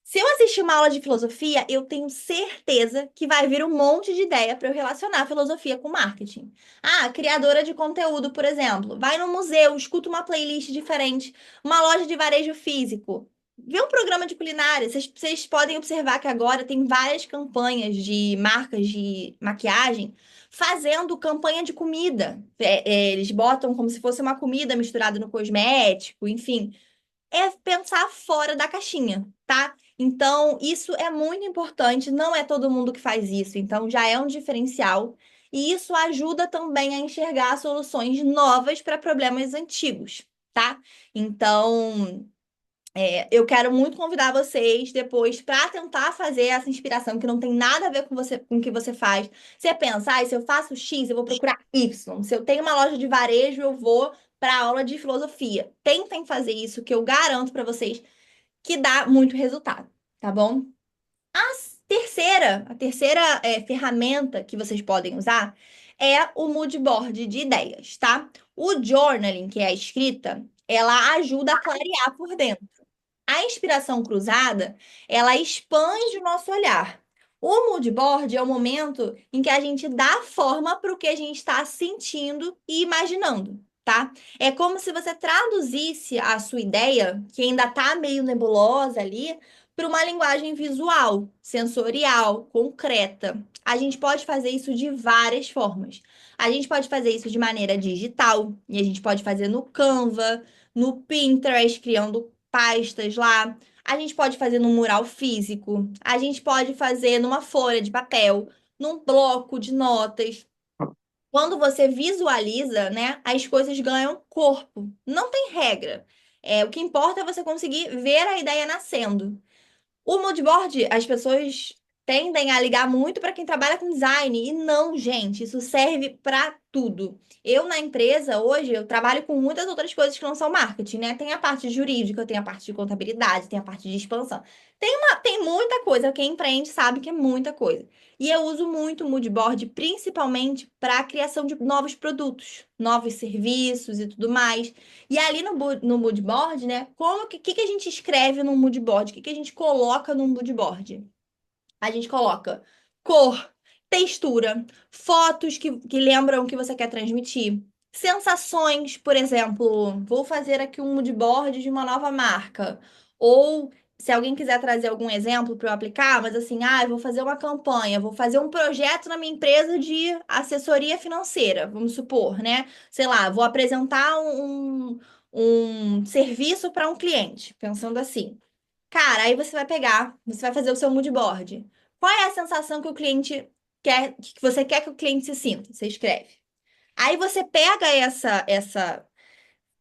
Se eu assistir uma aula de filosofia, eu tenho certeza que vai vir um monte de ideia para eu relacionar a filosofia com marketing. Ah, criadora de conteúdo, por exemplo, vai no museu, escuta uma playlist diferente, uma loja de varejo físico. Vê um programa de culinária. Vocês podem observar que agora tem várias campanhas de marcas de maquiagem fazendo campanha de comida. Eles botam como se fosse uma comida misturada no cosmético, enfim, é pensar fora da caixinha, tá? Então, isso é muito importante, não é todo mundo que faz isso, então já é um diferencial. E isso ajuda também a enxergar soluções novas para problemas antigos, tá? Então, eu quero muito convidar vocês depois para tentar fazer essa inspiração que não tem nada a ver com você, com o que você faz. Você pensa, se eu faço X, eu vou procurar Y. Se eu tenho uma loja de varejo, eu vou para aula de filosofia. Tentem fazer isso, que eu garanto para vocês que dá muito resultado, tá bom? A terceira ferramenta que vocês podem usar é o mood board de ideias, tá? O journaling, que é a escrita, ela ajuda a clarear por dentro. A inspiração cruzada, ela expande o nosso olhar. O mood board é o momento em que a gente dá forma para o que a gente está sentindo e imaginando, tá? É como se você traduzisse a sua ideia, que ainda está meio nebulosa ali, para uma linguagem visual, sensorial, concreta. A gente pode fazer isso de várias formas. A gente pode fazer isso de maneira digital, e a gente pode fazer no Canva, no Pinterest, criando pastas lá. A gente pode fazer num mural físico, a gente pode fazer numa folha de papel, num bloco de notas. Quando você visualiza, né, as coisas ganham corpo. Não tem regra. O que importa é você conseguir ver a ideia nascendo. O moodboard, as pessoas tendem a ligar muito para quem trabalha com design. E não, gente, isso serve para tudo. Eu, na empresa, hoje, eu trabalho com muitas outras coisas que não são marketing, né? Tem a parte jurídica, tem a parte de contabilidade, tem a parte de expansão. Tem muita coisa. Quem empreende sabe que é muita coisa. E eu uso muito o moodboard, principalmente para a criação de novos produtos, novos serviços e tudo mais. E ali no mood board, né? Que a gente escreve no mood board? O que a gente coloca no mood board? A gente coloca cor, textura, fotos que lembram o que você quer transmitir. Sensações, por exemplo, vou fazer aqui um mood board de uma nova marca. Ou se alguém quiser trazer algum exemplo para eu aplicar, mas assim, eu vou fazer uma campanha, vou fazer um projeto na minha empresa de assessoria financeira, vamos supor, né? Sei lá, vou apresentar um serviço para um cliente, pensando assim. Cara, aí você vai fazer o seu mood board. Qual é a sensação que o cliente quer, que você quer que o cliente se sinta? Você escreve. Aí você pega essa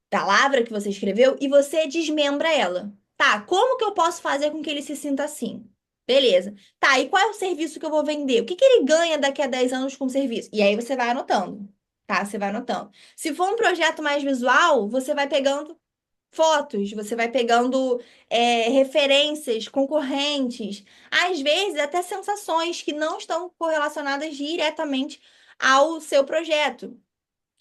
palavra que você escreveu e você desmembra ela. Tá, como que eu posso fazer com que ele se sinta assim? Beleza. Tá, e qual é o serviço que eu vou vender? O que que ele ganha daqui a 10 anos com o serviço? E aí você vai anotando, tá? Você vai anotando. Se for um projeto mais visual, você vai pegando fotos, você vai pegando referências, concorrentes, às vezes até sensações que não estão correlacionadas diretamente ao seu projeto.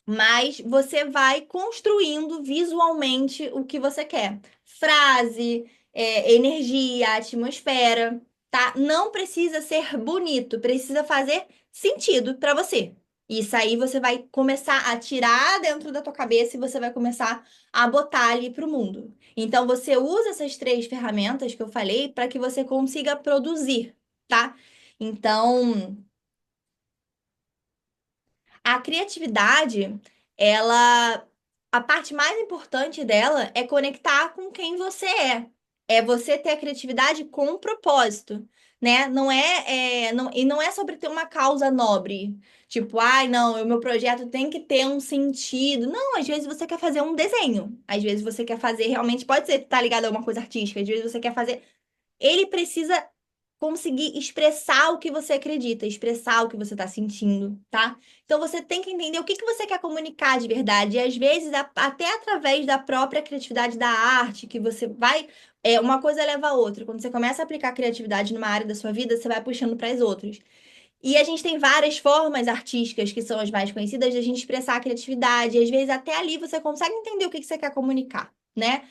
Mas você vai construindo visualmente o que você quer. Frase, energia, atmosfera, tá? Não precisa ser bonito, precisa fazer sentido para você. Isso aí você vai começar a tirar dentro da tua cabeça e você vai começar a botar ali para o mundo. Então você usa essas 3 ferramentas que eu falei para que você consiga produzir, tá? Então, a criatividade, ela, a parte mais importante dela é conectar com quem você é. É você ter a criatividade com um propósito, né? E não é sobre ter uma causa nobre. Tipo, ai, não, o meu projeto tem que ter um sentido. Não, às vezes você quer fazer um desenho. Às vezes você quer fazer realmente, pode ser tá ligado a uma coisa artística, às vezes você quer fazer. Ele precisa conseguir expressar o que você acredita, expressar o que você está sentindo, tá? Então você tem que entender o que que você quer comunicar de verdade. E às vezes, até através da própria criatividade da arte, que você vai. Uma coisa leva a outra. Quando você começa a aplicar criatividade numa área da sua vida, você vai puxando para as outras. E a gente tem várias formas artísticas que são as mais conhecidas de a gente expressar a criatividade. E às vezes até ali você consegue entender o que que você quer comunicar, né?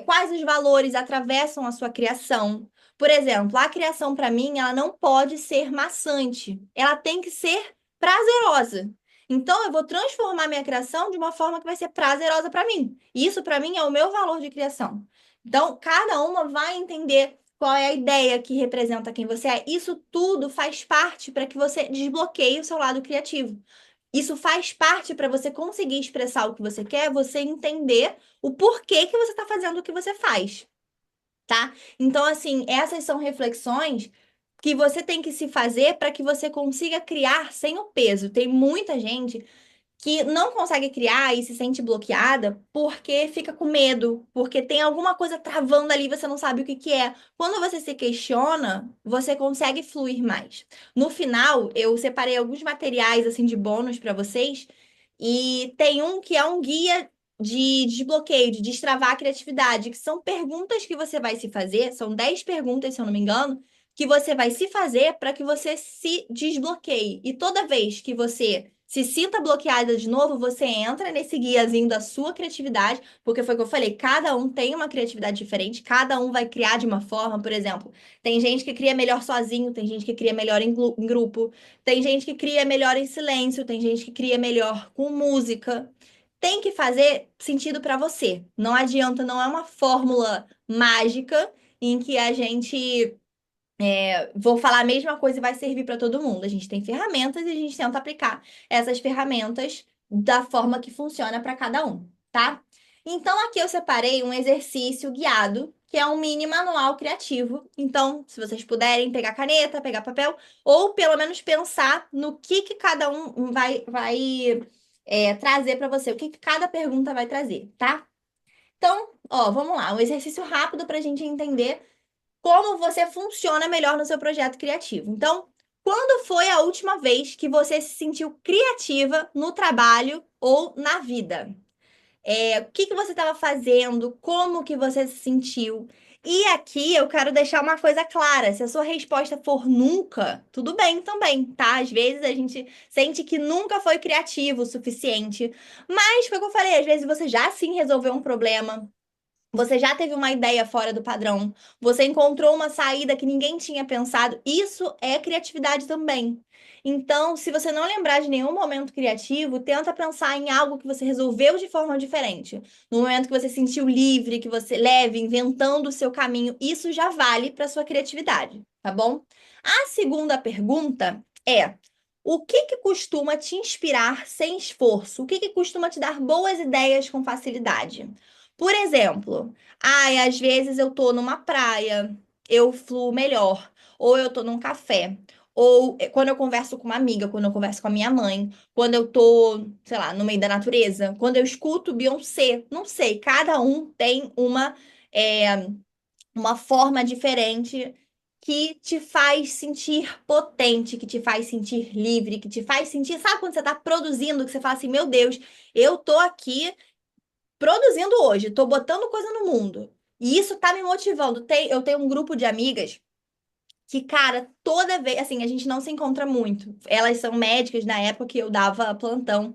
Quais os valores atravessam a sua criação. Por exemplo, a criação para mim, ela não pode ser maçante. Ela tem que ser prazerosa. Então, eu vou transformar minha criação de uma forma que vai ser prazerosa para mim. Isso, para mim, é o meu valor de criação. Então, cada uma vai entender qual é a ideia que representa quem você é. Isso tudo faz parte para que você desbloqueie o seu lado criativo. Isso faz parte para você conseguir expressar o que você quer, você entender o porquê que você está fazendo o que você faz, tá? Então, assim, essas são reflexões que você tem que se fazer para que você consiga criar sem o peso. Tem muita gente que não consegue criar e se sente bloqueada porque fica com medo, porque tem alguma coisa travando ali, e você não sabe o que que é. Quando você se questiona, você consegue fluir mais. No final, eu separei alguns materiais assim de bônus para vocês e tem um que é um guia de desbloqueio, de destravar a criatividade, que são perguntas que você vai se fazer, são 10 perguntas, se eu não me engano, que você vai se fazer para que você se desbloqueie. E toda vez que você se sinta bloqueada de novo, você entra nesse guiazinho da sua criatividade, porque foi o que eu falei, cada um tem uma criatividade diferente, cada um vai criar de uma forma, por exemplo, tem gente que cria melhor sozinho, tem gente que cria melhor em grupo, tem gente que cria melhor em silêncio, tem gente que cria melhor com música. Tem que fazer sentido para você. Não adianta, não é uma fórmula mágica em que a gente vou falar a mesma coisa e vai servir para todo mundo. A gente tem ferramentas e a gente tenta aplicar essas ferramentas da forma que funciona para cada um, tá? Então, aqui eu separei um exercício guiado, que é um mini manual criativo. Então, se vocês puderem pegar caneta, pegar papel, ou pelo menos pensar no que cada um vai trazer para você, o que cada pergunta vai trazer, tá? Então, ó, vamos lá, um exercício rápido para a gente entender como você funciona melhor no seu projeto criativo. Então, quando foi a última vez que você se sentiu criativa no trabalho ou na vida? O que que você estava fazendo? Como que você se sentiu? E aqui eu quero deixar uma coisa clara: se a sua resposta for nunca, tudo bem também, tá? Às vezes a gente sente que nunca foi criativo o suficiente. Mas, foi o que eu falei, às vezes você já sim resolveu um problema. Você já teve uma ideia fora do padrão. Você encontrou uma saída que ninguém tinha pensado. Isso é criatividade também. Então, se você não lembrar de nenhum momento criativo, tenta pensar em algo que você resolveu de forma diferente. No momento que você se sentiu livre, que você leve, inventando o seu caminho, isso já vale para sua criatividade, tá bom? A segunda pergunta é: o que que costuma te inspirar sem esforço? O que que costuma te dar boas ideias com facilidade? Por exemplo, às vezes eu tô numa praia, eu fluo melhor, ou eu tô num café, ou quando eu converso com uma amiga, quando eu converso com a minha mãe, quando eu tô, sei lá, no meio da natureza, quando eu escuto Beyoncé, não sei, cada um tem uma forma diferente que te faz sentir potente, que te faz sentir livre, que te faz sentir, sabe quando você tá produzindo, que você fala assim, meu Deus, eu tô aqui produzindo hoje, tô botando coisa no mundo. E isso tá me motivando. Eu tenho um grupo de amigas que, cara, toda vez, assim, a gente não se encontra muito. Elas são médicas na época que eu dava plantão.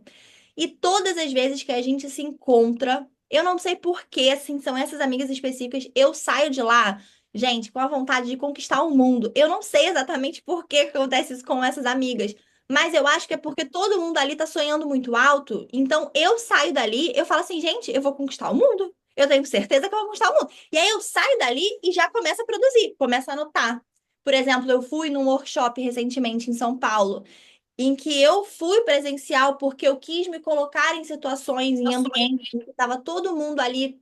E todas as vezes que a gente se encontra, eu não sei por que, assim, são essas amigas específicas, eu saio de lá, gente, com a vontade de conquistar o mundo. Eu não sei exatamente por que acontece isso com essas amigas, mas eu acho que é porque todo mundo ali tá sonhando muito alto. Então eu saio dali, eu falo assim, gente, eu vou conquistar o mundo. Eu tenho certeza que eu vou conquistar o mundo. E aí eu saio dali e já começo a produzir, começo a anotar. Por exemplo, eu fui num workshop recentemente em São Paulo em que eu fui presencial porque eu quis me colocar em situações, em ambientes em que estava todo mundo ali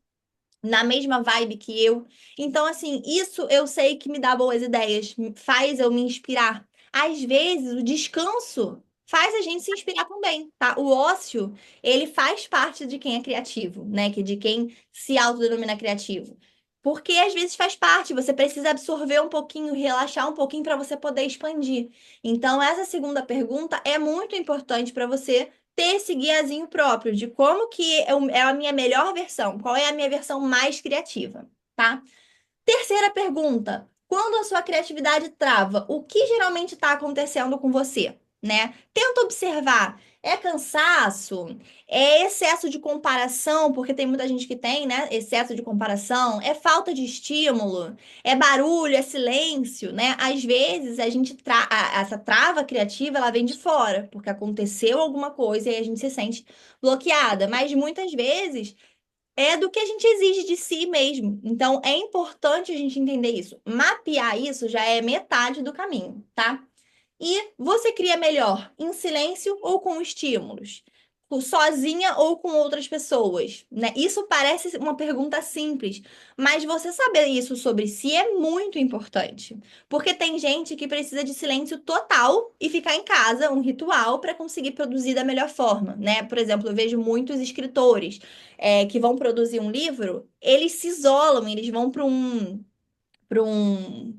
na mesma vibe que eu. Então, assim, isso eu sei que me dá boas ideias, faz eu me inspirar. Às vezes, o descanso faz a gente se inspirar também, tá? O ócio, ele faz parte de quem é criativo, né? Que de quem se autodenomina criativo. Porque às vezes faz parte, você precisa absorver um pouquinho, relaxar um pouquinho para você poder expandir. Então, essa segunda pergunta é muito importante para você ter esse guiazinho próprio de como que é a minha melhor versão, qual é a minha versão mais criativa, tá? Terceira pergunta: quando a sua criatividade trava, o que geralmente está acontecendo com você, né? Tenta observar. É cansaço? É excesso de comparação? Porque tem muita gente que tem, né? Excesso de comparação. É falta de estímulo? É barulho? É silêncio, né? Às vezes a gente essa trava criativa ela vem de fora, porque aconteceu alguma coisa e a gente se sente bloqueada. Mas muitas vezes é do que a gente exige de si mesmo. Então, é importante a gente entender isso. Mapear isso já é metade do caminho, tá? E você cria melhor em silêncio ou com estímulos? Sozinha ou com outras pessoas, né? Isso parece uma pergunta simples, mas você saber isso sobre si é muito importante. Porque tem gente que precisa de silêncio total e ficar em casa, um ritual, para conseguir produzir da melhor forma, né? Por exemplo, eu vejo muitos escritores que vão produzir um livro, eles se isolam, eles vão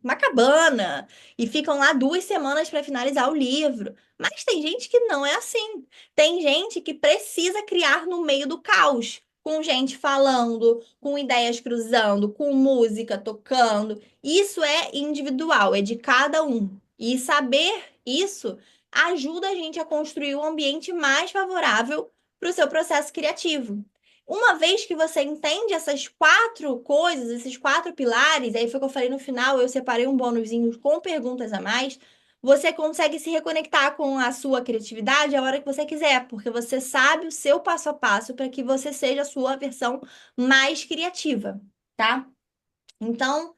uma cabana e ficam lá 2 semanas para finalizar o livro. Mas tem gente que não é assim. Tem gente que precisa criar no meio do caos, com gente falando, com ideias cruzando, com música tocando. Isso é individual, é de cada um. E saber isso ajuda a gente a construir um ambiente mais favorável para o seu processo criativo. Uma vez que você entende essas 4 coisas, esses 4 pilares, aí foi o que eu falei no final, eu separei um bônusinho com perguntas a mais, você consegue se reconectar com a sua criatividade a hora que você quiser, porque você sabe o seu passo a passo para que você seja a sua versão mais criativa, tá? Então,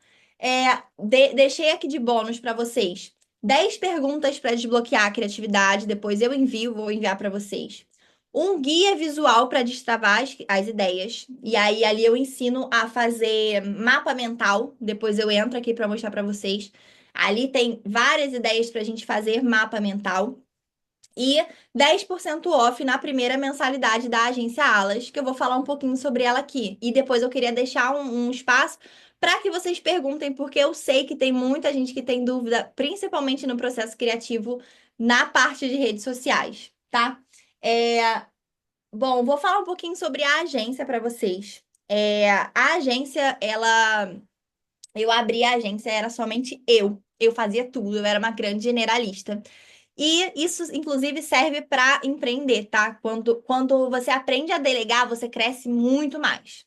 deixei aqui de bônus para vocês 10 perguntas para desbloquear a criatividade. Depois eu vou enviar para vocês. Um guia visual para destravar as ideias. E aí, ali eu ensino a fazer mapa mental. Depois eu entro aqui para mostrar para vocês. Ali tem várias ideias para a gente fazer mapa mental. E 10% off na primeira mensalidade da Agência Alas, que eu vou falar um pouquinho sobre ela aqui. E depois eu queria deixar um espaço para que vocês perguntem, porque eu sei que tem muita gente que tem dúvida, principalmente no processo criativo, na parte de redes sociais, tá? Bom, vou falar um pouquinho sobre a agência para vocês. A agência, eu abri a agência, era somente eu. Eu fazia tudo, eu era uma grande generalista. E isso, inclusive, serve para empreender, tá? Quando você aprende a delegar, você cresce muito mais.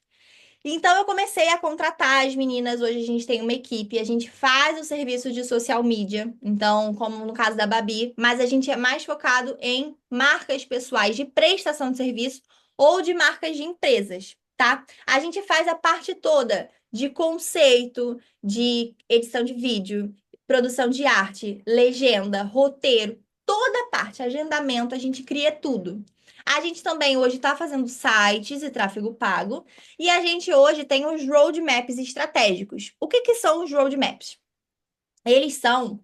Então, eu comecei a contratar as meninas. Hoje a gente tem uma equipe, a gente faz o serviço de social media, então, como no caso da Babi, mas a gente é mais focado em marcas pessoais de prestação de serviço ou de marcas de empresas, tá? A gente faz a parte toda de conceito, de edição de vídeo, produção de arte, legenda, roteiro, toda a parte, agendamento, a gente cria tudo. A gente também hoje está fazendo sites e tráfego pago. E a gente hoje tem os roadmaps estratégicos. O que são os roadmaps? Eles são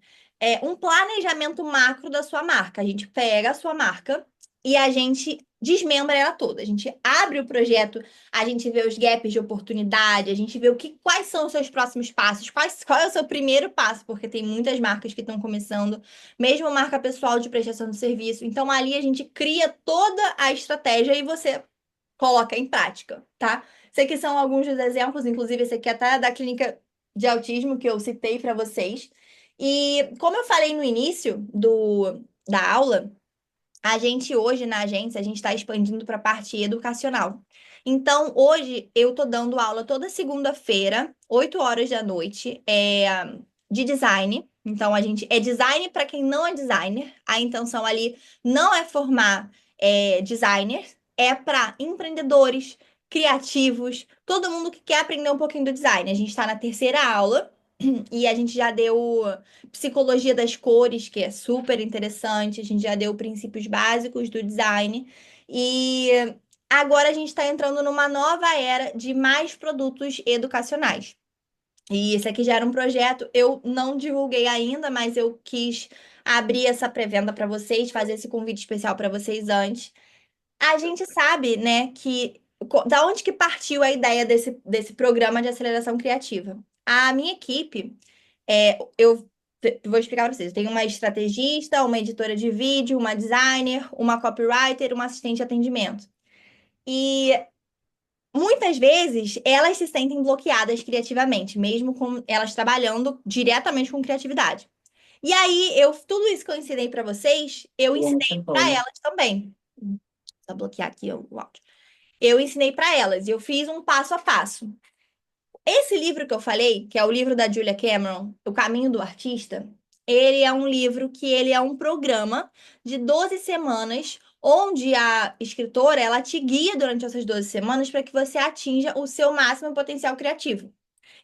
um planejamento macro da sua marca. A gente pega a sua marca e a gente desmembra ela toda. A gente abre o projeto, a gente vê os gaps de oportunidade, a gente vê quais são os seus próximos passos, qual é o seu primeiro passo, porque tem muitas marcas que estão começando, mesmo marca pessoal de prestação de serviço. Então, ali a gente cria toda a estratégia e você coloca em prática, tá? Esse aqui são alguns dos exemplos, inclusive esse aqui é até da clínica de autismo que eu citei para vocês. E como eu falei no início da aula, a gente hoje na agência, a gente está expandindo para a parte educacional. Então, hoje eu tô dando aula toda segunda-feira, 8 horas da noite, de design. Então, a gente é design para quem não é designer. A intenção ali não é formar designers, é para empreendedores, criativos, todo mundo que quer aprender um pouquinho do design. A gente está na terceira aula. E a gente já deu psicologia das cores, que é super interessante. A gente já deu princípios básicos do design. E agora a gente está entrando numa nova era de mais produtos educacionais. E esse aqui já era um projeto, eu não divulguei ainda, mas eu quis abrir essa pré-venda para vocês, fazer esse convite especial para vocês antes. A gente sabe, né, que da onde que partiu a ideia desse programa de aceleração criativa? A minha equipe, eu vou explicar para vocês. Eu tenho uma estrategista, uma editora de vídeo, uma designer, uma copywriter, uma assistente de atendimento. E muitas vezes elas se sentem bloqueadas criativamente, mesmo com elas trabalhando diretamente com criatividade. E aí, tudo isso que eu ensinei para vocês, eu ensinei para elas também. Só bloquear aqui o áudio. Eu ensinei para elas e eu fiz um passo a passo. Esse livro que eu falei, que é o livro da Julia Cameron, O Caminho do Artista, ele é um livro que ele é um programa de 12 semanas, onde a escritora, ela te guia durante essas 12 semanas para que você atinja o seu máximo potencial criativo.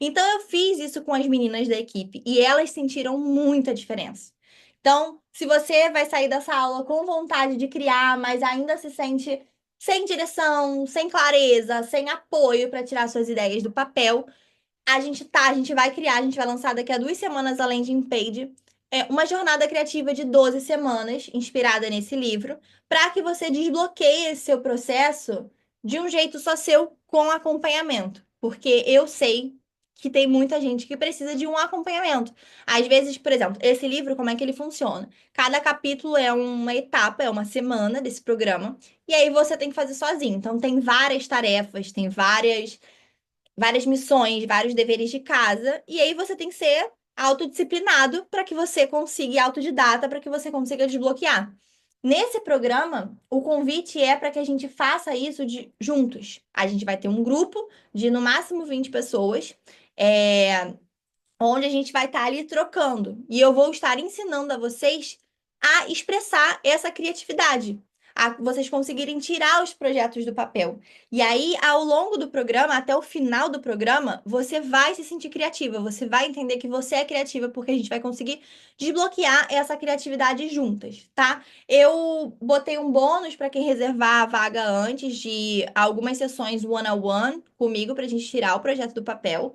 Então eu fiz isso com as meninas da equipe e elas sentiram muita diferença. Então, se você vai sair dessa aula com vontade de criar, mas ainda se sente sem direção, sem clareza, sem apoio para tirar suas ideias do papel, a gente vai criar, a gente vai lançar daqui a 2 semanas a landing page, uma jornada criativa de 12 semanas, inspirada nesse livro, para que você desbloqueie esse seu processo de um jeito só seu, com acompanhamento. Porque eu sei que tem muita gente que precisa de um acompanhamento. Às vezes, por exemplo, esse livro, como é que ele funciona? Cada capítulo é uma etapa, é uma semana desse programa, e aí você tem que fazer sozinho. Então, tem várias tarefas, tem várias missões, vários deveres de casa, e aí você tem que ser autodisciplinado para que você consiga, e autodidata para que você consiga desbloquear. Nesse programa, o convite é para que a gente faça isso juntos. A gente vai ter um grupo de no máximo 20 pessoas, onde a gente vai estar ali trocando. E eu vou estar ensinando a vocês a expressar essa criatividade, a vocês conseguirem tirar os projetos do papel. E aí, ao longo do programa, até o final do programa, você vai se sentir criativa, você vai entender que você é criativa, porque a gente vai conseguir desbloquear essa criatividade juntas, tá? Eu botei um bônus para quem reservar a vaga antes de algumas sessões one-on-one comigo, para a gente tirar o projeto do papel.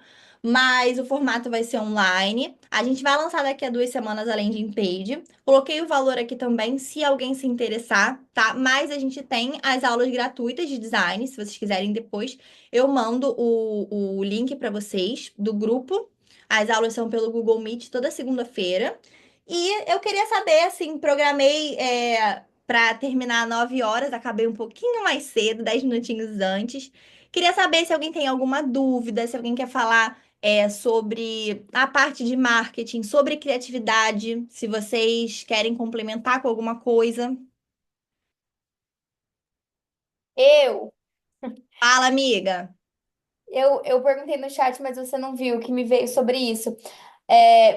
Mas o formato vai ser online. A gente vai lançar daqui a 2 semanas a landing page. Coloquei o valor aqui também, se alguém se interessar, tá? Mas a gente tem as aulas gratuitas de design, se vocês quiserem depois, eu mando o link para vocês do grupo. As aulas são pelo Google Meet toda segunda-feira. E eu queria saber, assim, programei para terminar 9 horas, acabei um pouquinho mais cedo, 10 minutinhos antes. Queria saber se alguém tem alguma dúvida, se alguém quer falar sobre a parte de marketing, sobre criatividade, se vocês querem complementar com alguma coisa. Eu, Fala, amiga. eu perguntei no chat, mas você não viu o que me veio sobre isso.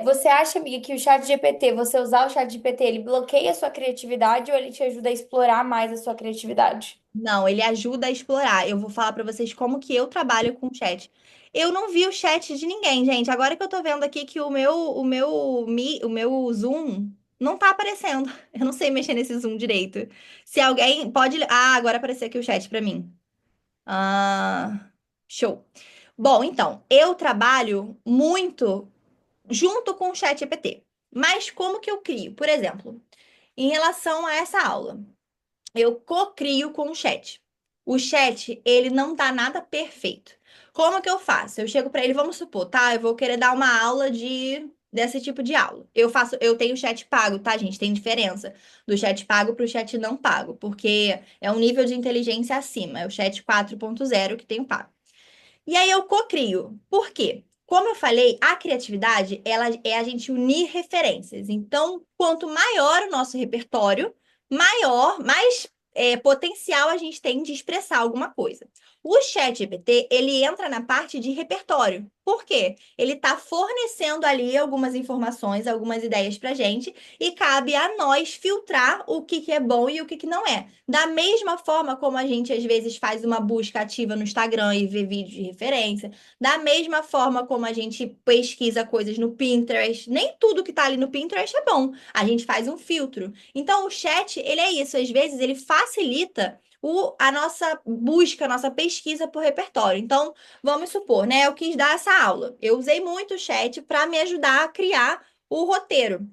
Você acha, amiga, que o chat GPT, você usar o chat GPT, ele bloqueia a sua criatividade ou ele te ajuda a explorar mais a sua criatividade? Não, ele ajuda a explorar. Eu vou falar para vocês como que eu trabalho com o chat. Eu não vi o chat de ninguém, gente. Agora que eu tô vendo aqui que o meu Zoom não tá aparecendo. Eu não sei mexer nesse Zoom direito. Se alguém pode, agora apareceu aqui o chat para mim. Show. Bom, então, eu trabalho muito junto com o chat GPT. Mas como que eu crio? Por exemplo, em relação a essa aula. eu cocrio com o chat. O chat, ele não tá nada perfeito. Como que eu faço? Eu chego para ele, vamos supor, tá? Eu vou querer dar uma aula desse tipo de aula. Eu tenho chat pago, tá, gente? Tem diferença do chat pago pro chat não pago, porque é um nível de inteligência acima, é o chat 4.0 que tem o pago. E aí eu cocrio. Por quê? Como eu falei, a criatividade, ela é a gente unir referências. Então, quanto maior o nosso repertório, mais potencial a gente tem de expressar alguma coisa. O ChatGPT, ele entra na parte de repertório. Por quê? Ele está fornecendo ali algumas informações, algumas ideias para gente, e cabe a nós filtrar o que que é bom e o que que não é. Da mesma forma como a gente às vezes faz uma busca ativa no Instagram e vê vídeos de referência, da mesma forma como a gente pesquisa coisas no Pinterest, nem tudo que tá ali no Pinterest é bom. A gente faz um filtro. Então o chat, ele é isso, às vezes ele facilita a nossa busca, a nossa pesquisa por repertório. Então, vamos supor, né? Eu quis dar essa aula. Eu usei muito o chat para me ajudar a criar o roteiro.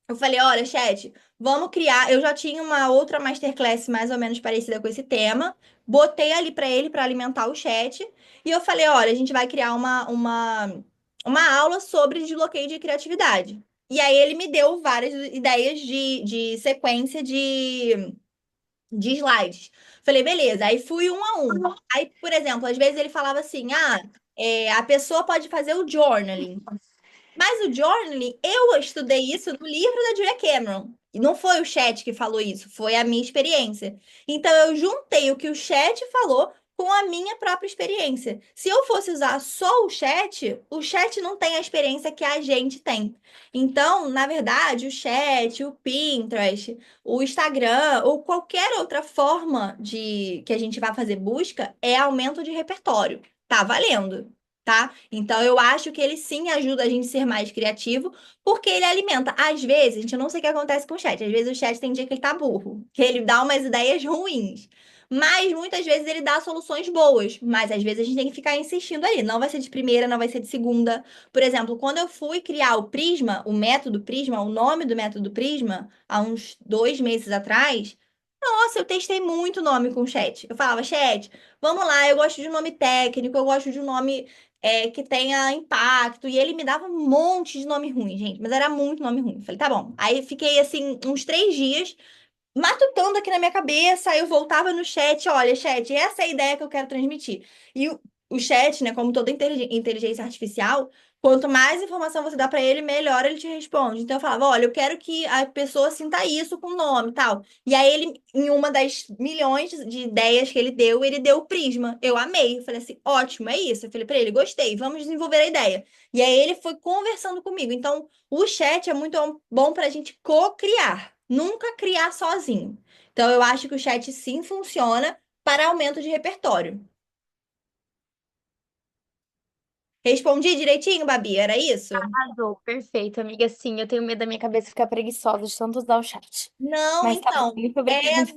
Eu falei, olha, chat, vamos criar. Eu já tinha uma outra masterclass mais ou menos parecida com esse tema. Botei ali para ele para alimentar o chat. E eu falei, olha, a gente vai criar uma aula sobre desbloqueio de criatividade. E aí ele me deu várias ideias de sequência de slides. Falei, beleza. Aí fui um a um. Aí, por exemplo, às vezes ele falava assim, a pessoa pode fazer o journaling. Mas o journaling, eu estudei isso no livro da Julia Cameron. E não foi o chat que falou isso, foi a minha experiência. Então eu juntei o que o chat falou com a minha própria experiência. Se eu fosse usar só o chat não tem a experiência que a gente tem. Então, na verdade, o chat, o Pinterest, o Instagram ou qualquer outra forma de que a gente vá fazer busca é aumento de repertório. Tá valendo, tá? Então eu acho que ele sim ajuda a gente a ser mais criativo, porque ele alimenta. Às vezes, gente, eu não sei o que acontece com o chat. Às vezes o chat tem dia que ele tá burro, que ele dá umas ideias ruins. Mas muitas vezes ele dá soluções boas, mas às vezes a gente tem que ficar insistindo ali. Não vai ser de primeira, não vai ser de segunda. Por exemplo, quando eu fui criar o Prisma, o método Prisma, o nome do método Prisma, há uns 2 meses atrás, nossa, eu testei muito nome com o chat. Eu falava, chat, vamos lá, eu gosto de um nome técnico, eu gosto de um nome que tenha impacto. E ele me dava um monte de nome ruim, gente. Mas era muito nome ruim. Falei, tá bom. Aí fiquei assim, uns 3 dias matutando aqui na minha cabeça, aí eu voltava no chat, olha, chat, essa é a ideia que eu quero transmitir. E o chat, né, como toda inteligência artificial, quanto mais informação você dá para ele, melhor ele te responde. Então eu falava, olha, eu quero que a pessoa sinta isso com o nome e tal. E aí ele, em uma das milhões de ideias que ele deu o Prisma. Eu amei. Eu falei assim, ótimo, é isso. Eu falei para ele, gostei, vamos desenvolver a ideia. E aí ele foi conversando comigo. Então, o chat é muito bom para a gente co-criar, nunca criar sozinho. Então, eu acho que o chat sim funciona para aumento de repertório. Respondi direitinho, Babi? Era isso? Arrasou, perfeito, amiga. Sim, eu tenho medo da minha cabeça ficar preguiçosa de tanto usar o chat. Não, Mas tá bom, então. muito obrigada.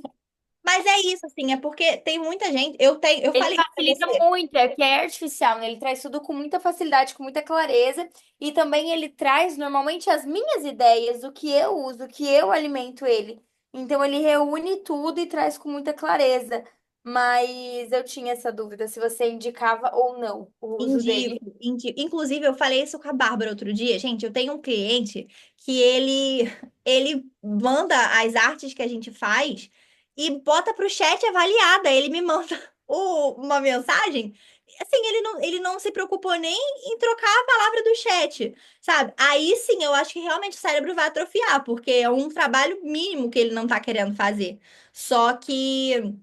Mas é isso, assim, é porque tem muita gente. Eu Ele falei pra facilita você. muito, é que é artificial, né? Ele traz tudo com muita facilidade, com muita clareza. E também ele traz normalmente as minhas ideias, o que eu uso, o que eu alimento ele. Então ele reúne tudo e traz com muita clareza. Mas eu tinha essa dúvida se você indicava ou não o uso dele. Indico, indico. Inclusive, eu falei isso com a Bárbara outro dia. Gente, eu tenho um cliente que ele manda as artes que a gente faz e bota para o chat avaliada. Ele me manda uma mensagem. Assim, ele não se preocupou nem em trocar a palavra do chat, sabe? Aí sim, eu acho que realmente o cérebro vai atrofiar, porque é um trabalho mínimo que ele não tá querendo fazer. Só que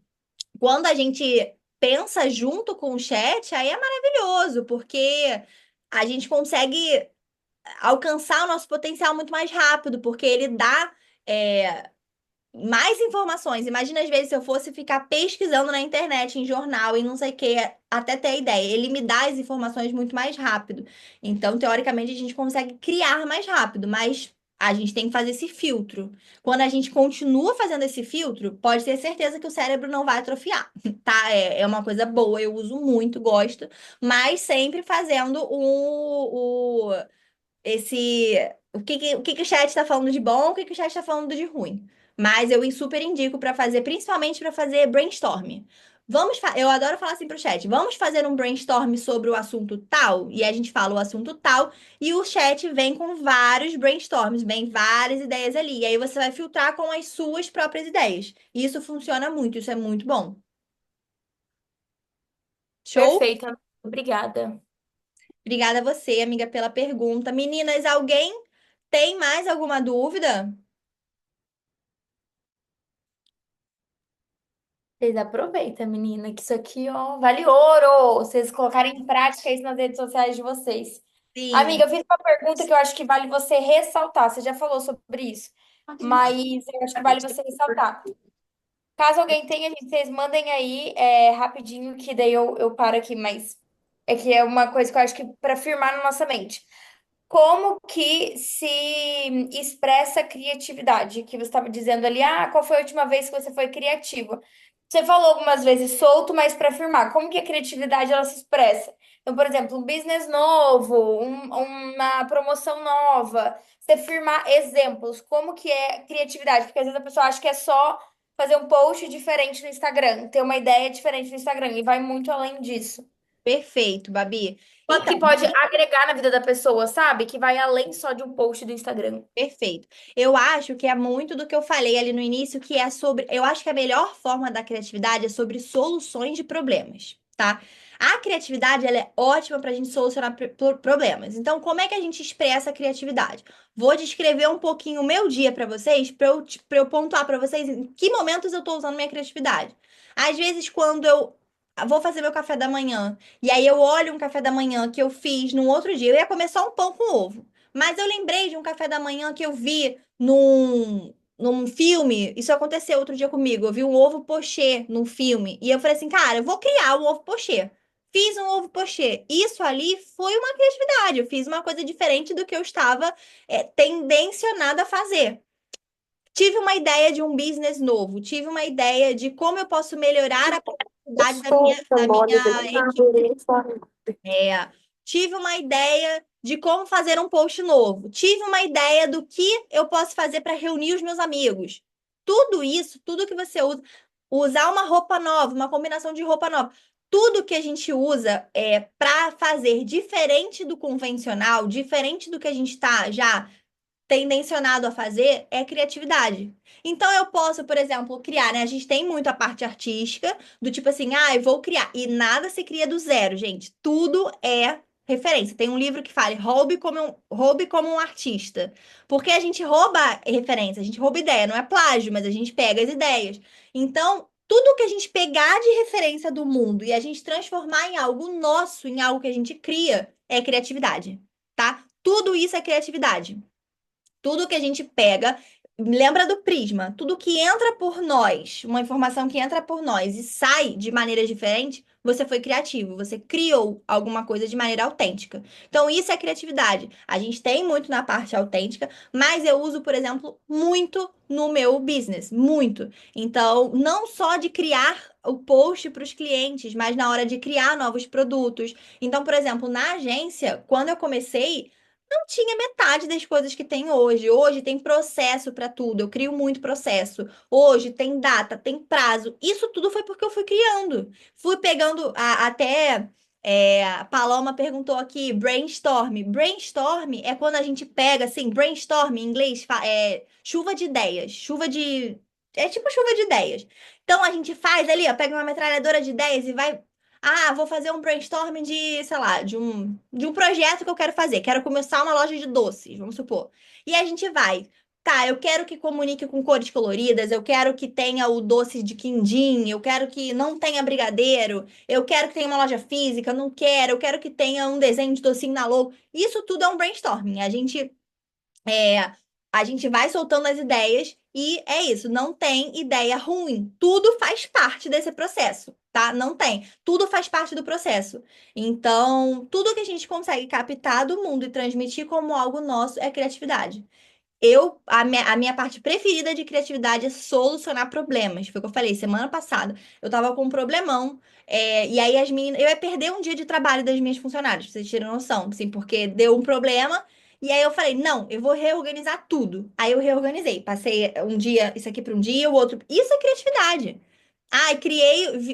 quando a gente pensa junto com o chat, aí é maravilhoso, porque a gente consegue alcançar o nosso potencial muito mais rápido, porque ele dá mais informações. Imagina, às vezes, se eu fosse ficar pesquisando na internet, em jornal e não sei o que, até ter ideia. Ele me dá as informações muito mais rápido. Então, teoricamente, a gente consegue criar mais rápido, mas a gente tem que fazer esse filtro. Quando a gente continua fazendo esse filtro, pode ter certeza que o cérebro não vai atrofiar, tá? É uma coisa boa, eu uso muito, gosto, mas sempre fazendo esse. O que que o chat está falando de bom, o que que o chat está falando de ruim. Mas eu super indico para fazer, principalmente para fazer brainstorm. Eu adoro falar assim pro chat. Vamos fazer um brainstorm sobre o assunto tal? E a gente fala o assunto tal, e o chat vem com vários brainstorms, vem várias ideias ali. E aí você vai filtrar com as suas próprias ideias. E isso funciona muito, isso é muito bom. Show? Perfeito, obrigada. Obrigada a você, amiga, pela pergunta. Meninas, alguém tem mais alguma dúvida? Vocês aproveitam, menina, que isso aqui, ó, vale ouro. Vocês colocarem em prática isso nas redes sociais de vocês. Sim. Amiga, eu fiz uma pergunta que eu acho que vale você ressaltar. Você já falou sobre isso, mas eu acho que vale você ressaltar. Caso alguém tenha, gente, vocês mandem aí rapidinho, que daí eu paro aqui, mas é que é uma coisa que eu acho que para firmar na nossa mente. Como que se expressa criatividade? Que você estava dizendo ali, qual foi a última vez que você foi criativa? Você falou algumas vezes solto, mas para afirmar, como que a criatividade ela se expressa? Então, por exemplo, um business novo, uma promoção nova, você firmar exemplos, como que é criatividade? Porque às vezes a pessoa acha que é só fazer um post diferente no Instagram, ter uma ideia diferente no Instagram, e vai muito além disso. Perfeito, Babi. Quanto que pode agregar na vida da pessoa, sabe? Que vai além só de um post do Instagram. Perfeito. Eu acho que é muito do que eu falei ali no início, que é sobre. Eu acho que a melhor forma da criatividade é sobre soluções de problemas, tá? A criatividade, ela é ótima para a gente solucionar problemas. Então, como é que a gente expressa a criatividade? Vou descrever um pouquinho o meu dia para vocês, para eu pontuar para vocês em que momentos eu estou usando minha criatividade. Às vezes, quando eu vou fazer meu café da manhã, e aí eu olho um café da manhã que eu fiz no outro dia, eu ia comer só um pão com ovo. Mas eu lembrei de um café da manhã que eu vi num filme. Isso aconteceu outro dia comigo. Eu vi um ovo pochê num filme. E eu falei assim, cara, eu vou criar um ovo pochê. Fiz um ovo pochê. Isso ali foi uma criatividade. Eu fiz uma coisa diferente do que eu estava tendencionada a fazer. Tive uma ideia de um business novo. Tive uma ideia de como eu posso melhorar a produtividade da minha equipe. É, tive uma ideia de como fazer um post novo. Tive uma ideia do que eu posso fazer para reunir os meus amigos. Tudo isso, tudo que você usa, usar uma roupa nova, uma combinação de roupa nova. Tudo que a gente usa para fazer diferente do convencional, diferente do que a gente está já tendencionado a fazer é criatividade. Então eu posso, por exemplo, criar, né? A gente tem muito a parte artística, do tipo assim, eu vou criar. E nada se cria do zero, gente. Tudo é referência. Tem um livro que fala roube como um artista. Porque a gente rouba referência, a gente rouba ideia, não é plágio, mas a gente pega as ideias. Então, tudo que a gente pegar de referência do mundo e a gente transformar em algo nosso, em algo que a gente cria, é criatividade, tá? Tudo isso é criatividade. Tudo que a gente pega, lembra do prisma, tudo que entra por nós, uma informação que entra por nós e sai de maneira diferente, você foi criativo, você criou alguma coisa de maneira autêntica. Então, isso é criatividade. A gente tem muito na parte autêntica, mas eu uso, por exemplo, muito no meu business, muito. Então, não só de criar o post para os clientes, mas na hora de criar novos produtos. Então, por exemplo, na agência, quando eu comecei, não tinha metade das coisas que tem hoje. Hoje tem processo para tudo. Eu crio muito processo. Hoje tem data, tem prazo. Isso tudo foi porque eu fui criando. Fui pegando até a Paloma perguntou aqui, brainstorm. Brainstorm é quando a gente pega, assim, brainstorm em inglês é chuva de ideias. É tipo chuva de ideias. Então a gente faz ali, ó, pega uma metralhadora de ideias e vai. Vou fazer um brainstorm de, sei lá, de um projeto que eu quero fazer. Quero começar uma loja de doces, vamos supor. E a gente vai. Tá, eu quero que comunique com cores coloridas, eu quero que tenha o doce de quindim, eu quero que não tenha brigadeiro, eu quero que tenha uma loja física, não quero, eu quero que tenha um desenho de docinho na logo. Isso tudo é um brainstorming. É, a gente vai soltando as ideias e é isso, não tem ideia ruim. Tudo faz parte desse processo, tá? Não tem. Tudo faz parte do processo. Então, tudo que a gente consegue captar do mundo e transmitir como algo nosso é criatividade. A minha parte preferida de criatividade é solucionar problemas. Foi o que eu falei semana passada. Eu tava com um problemão, e aí as meninas. Eu ia perder um dia de trabalho das minhas funcionárias, pra vocês terem noção, assim, porque deu um problema. E aí eu falei, não, eu vou reorganizar tudo. Aí eu reorganizei. Passei um dia, isso aqui para um dia, o outro. Isso é criatividade. Ai,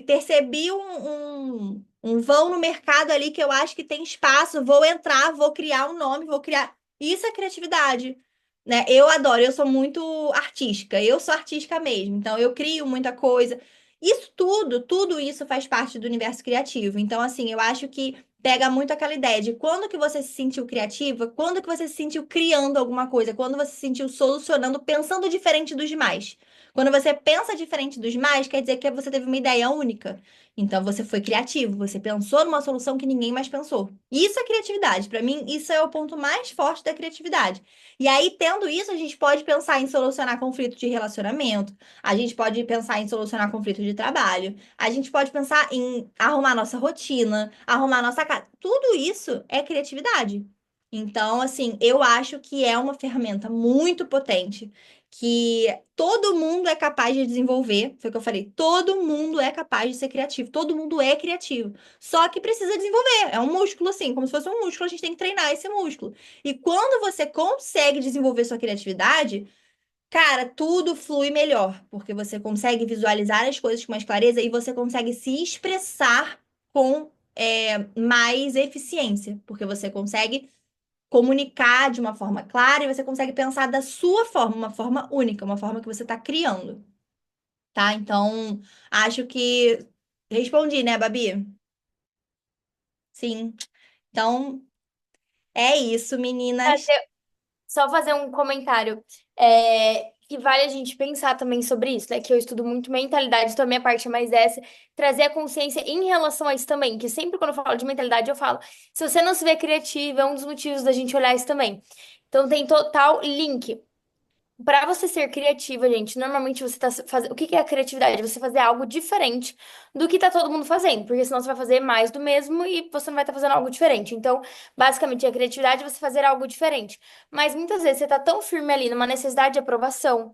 percebi um vão no mercado ali que eu acho que tem espaço. Vou entrar, vou criar um nome, vou criar. Isso é criatividade. Né? Eu adoro, eu sou muito artística. Eu sou artística mesmo. Então eu crio muita coisa. Isso tudo isso faz parte do universo criativo. Então, assim, eu acho que pega muito aquela ideia de quando que você se sentiu criativa, quando que você se sentiu criando alguma coisa, quando você se sentiu solucionando, pensando diferente dos demais. Quando você pensa diferente dos demais, quer dizer que você teve uma ideia única. Então você foi criativo, você pensou numa solução que ninguém mais pensou. Isso é criatividade. Para mim, isso é o ponto mais forte da criatividade. E aí, tendo isso, a gente pode pensar em solucionar conflito de relacionamento, a gente pode pensar em solucionar conflito de trabalho, a gente pode pensar em arrumar nossa rotina, arrumar nossa casa. Tudo isso é criatividade. Então, assim, eu acho que é uma ferramenta muito potente que todo mundo é capaz de desenvolver. Foi o que eu falei. Todo mundo é capaz de ser criativo. Todo mundo é criativo. Só que precisa desenvolver. É um músculo, assim, como se fosse um músculo, a gente tem que treinar esse músculo. E quando você consegue desenvolver sua criatividade, cara, tudo flui melhor, porque você consegue visualizar as coisas com mais clareza e você consegue se expressar com mais eficiência, porque você consegue comunicar de uma forma clara e você consegue pensar da sua forma, uma forma única, uma forma que você está criando, tá? Então, acho que respondi, né, Babi? Sim. Então, é isso, meninas. Só fazer um comentário que vale a gente pensar também sobre isso, né? Que eu estudo muito mentalidade, então a minha parte é mais essa, trazer a consciência em relação a isso também, que sempre quando eu falo de mentalidade eu falo, se você não se vê criativa, é um dos motivos da gente olhar isso também. Então tem total link. Para você ser criativa, gente, normalmente você tá fazendo. O que que é a criatividade? Você fazer algo diferente do que tá todo mundo fazendo, porque senão você vai fazer mais do mesmo e você não vai estar fazendo algo diferente. Então, basicamente, a criatividade é você fazer algo diferente. Mas muitas vezes você tá tão firme ali numa necessidade de aprovação,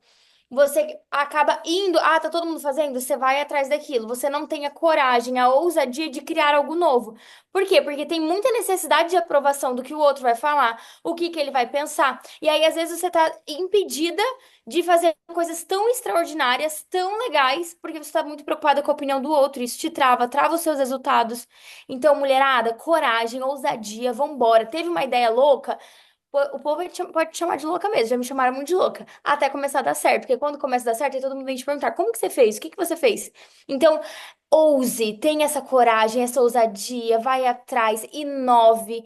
você acaba indo, tá todo mundo fazendo, você vai atrás daquilo. Você não tem a coragem, a ousadia de criar algo novo. Por quê? Porque tem muita necessidade de aprovação do que o outro vai falar, o que que ele vai pensar. E aí, às vezes, você tá impedida de fazer coisas tão extraordinárias, tão legais, porque você está muito preocupada com a opinião do outro. Isso te trava, trava os seus resultados. Então, mulherada, coragem, ousadia, vambora. Teve uma ideia louca? O povo pode te chamar de louca mesmo, já me chamaram muito de louca, até começar a dar certo, porque quando começa a dar certo, aí todo mundo vem te perguntar, como que você fez? O que que você fez? Então, ouse, tenha essa coragem, essa ousadia, vai atrás, inove.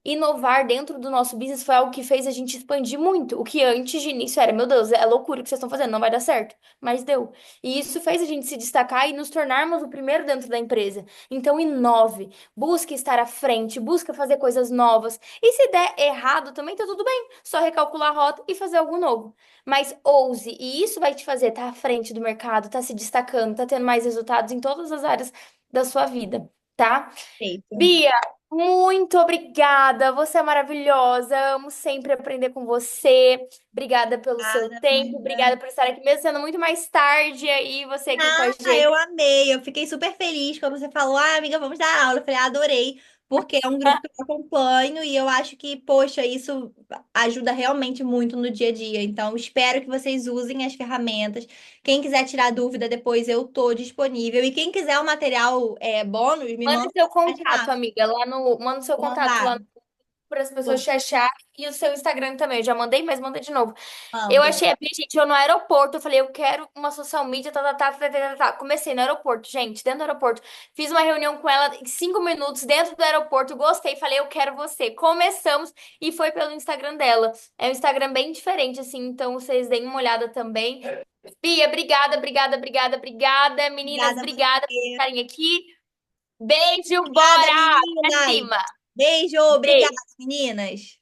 Inovar dentro do nosso business foi algo que fez a gente expandir muito. O que antes de início era, meu Deus, é loucura o que vocês estão fazendo, não vai dar certo. Mas deu. E isso fez a gente se destacar e nos tornarmos o primeiro dentro da empresa. Então, inove, busque estar à frente, busque fazer coisas novas. E se der errado também, tá tudo bem. Só recalcular a rota e fazer algo novo. Mas ouse, e isso vai te fazer estar à frente do mercado, tá se destacando, tá tendo mais resultados em todas as áreas da sua vida, tá? Perfeito. Bia, muito obrigada. Você é maravilhosa. Amo sempre aprender com você. Obrigada pelo seu Obrigada, tempo. amiga. Obrigada por estar aqui, mesmo sendo muito mais tarde aí, você aqui com a Ah, eu gente. amei. Eu fiquei super feliz quando você falou, amiga, vamos dar aula. Eu falei, adorei, porque é um grupo que eu acompanho e eu acho que, poxa, isso ajuda realmente muito no dia a dia. Então, espero que vocês usem as ferramentas. Quem quiser tirar dúvida depois, eu tô disponível. E quem quiser o material bônus, me Manda manda seu mensagem lá. contato, amiga, manda seu Vou contato lá mandar. para as pessoas Vou- te achar e o seu Instagram também. Eu já mandei, mas manda de novo. Eu Mando. achei, gente, eu no aeroporto, eu falei, eu quero uma social media, tá. Comecei no aeroporto, gente, dentro do aeroporto. Fiz uma reunião com ela em 5 minutos dentro do aeroporto, gostei, falei, eu quero você. Começamos e foi pelo Instagram dela. É um Instagram bem diferente, assim, então vocês deem uma olhada também. Bia, obrigada, obrigada, obrigada, obrigada. Meninas, Obrigada a obrigada por você. estarem aqui. Beijo, Obrigada, bora! Pra meninas. cima! Beijo, obrigada, Beijo! meninas.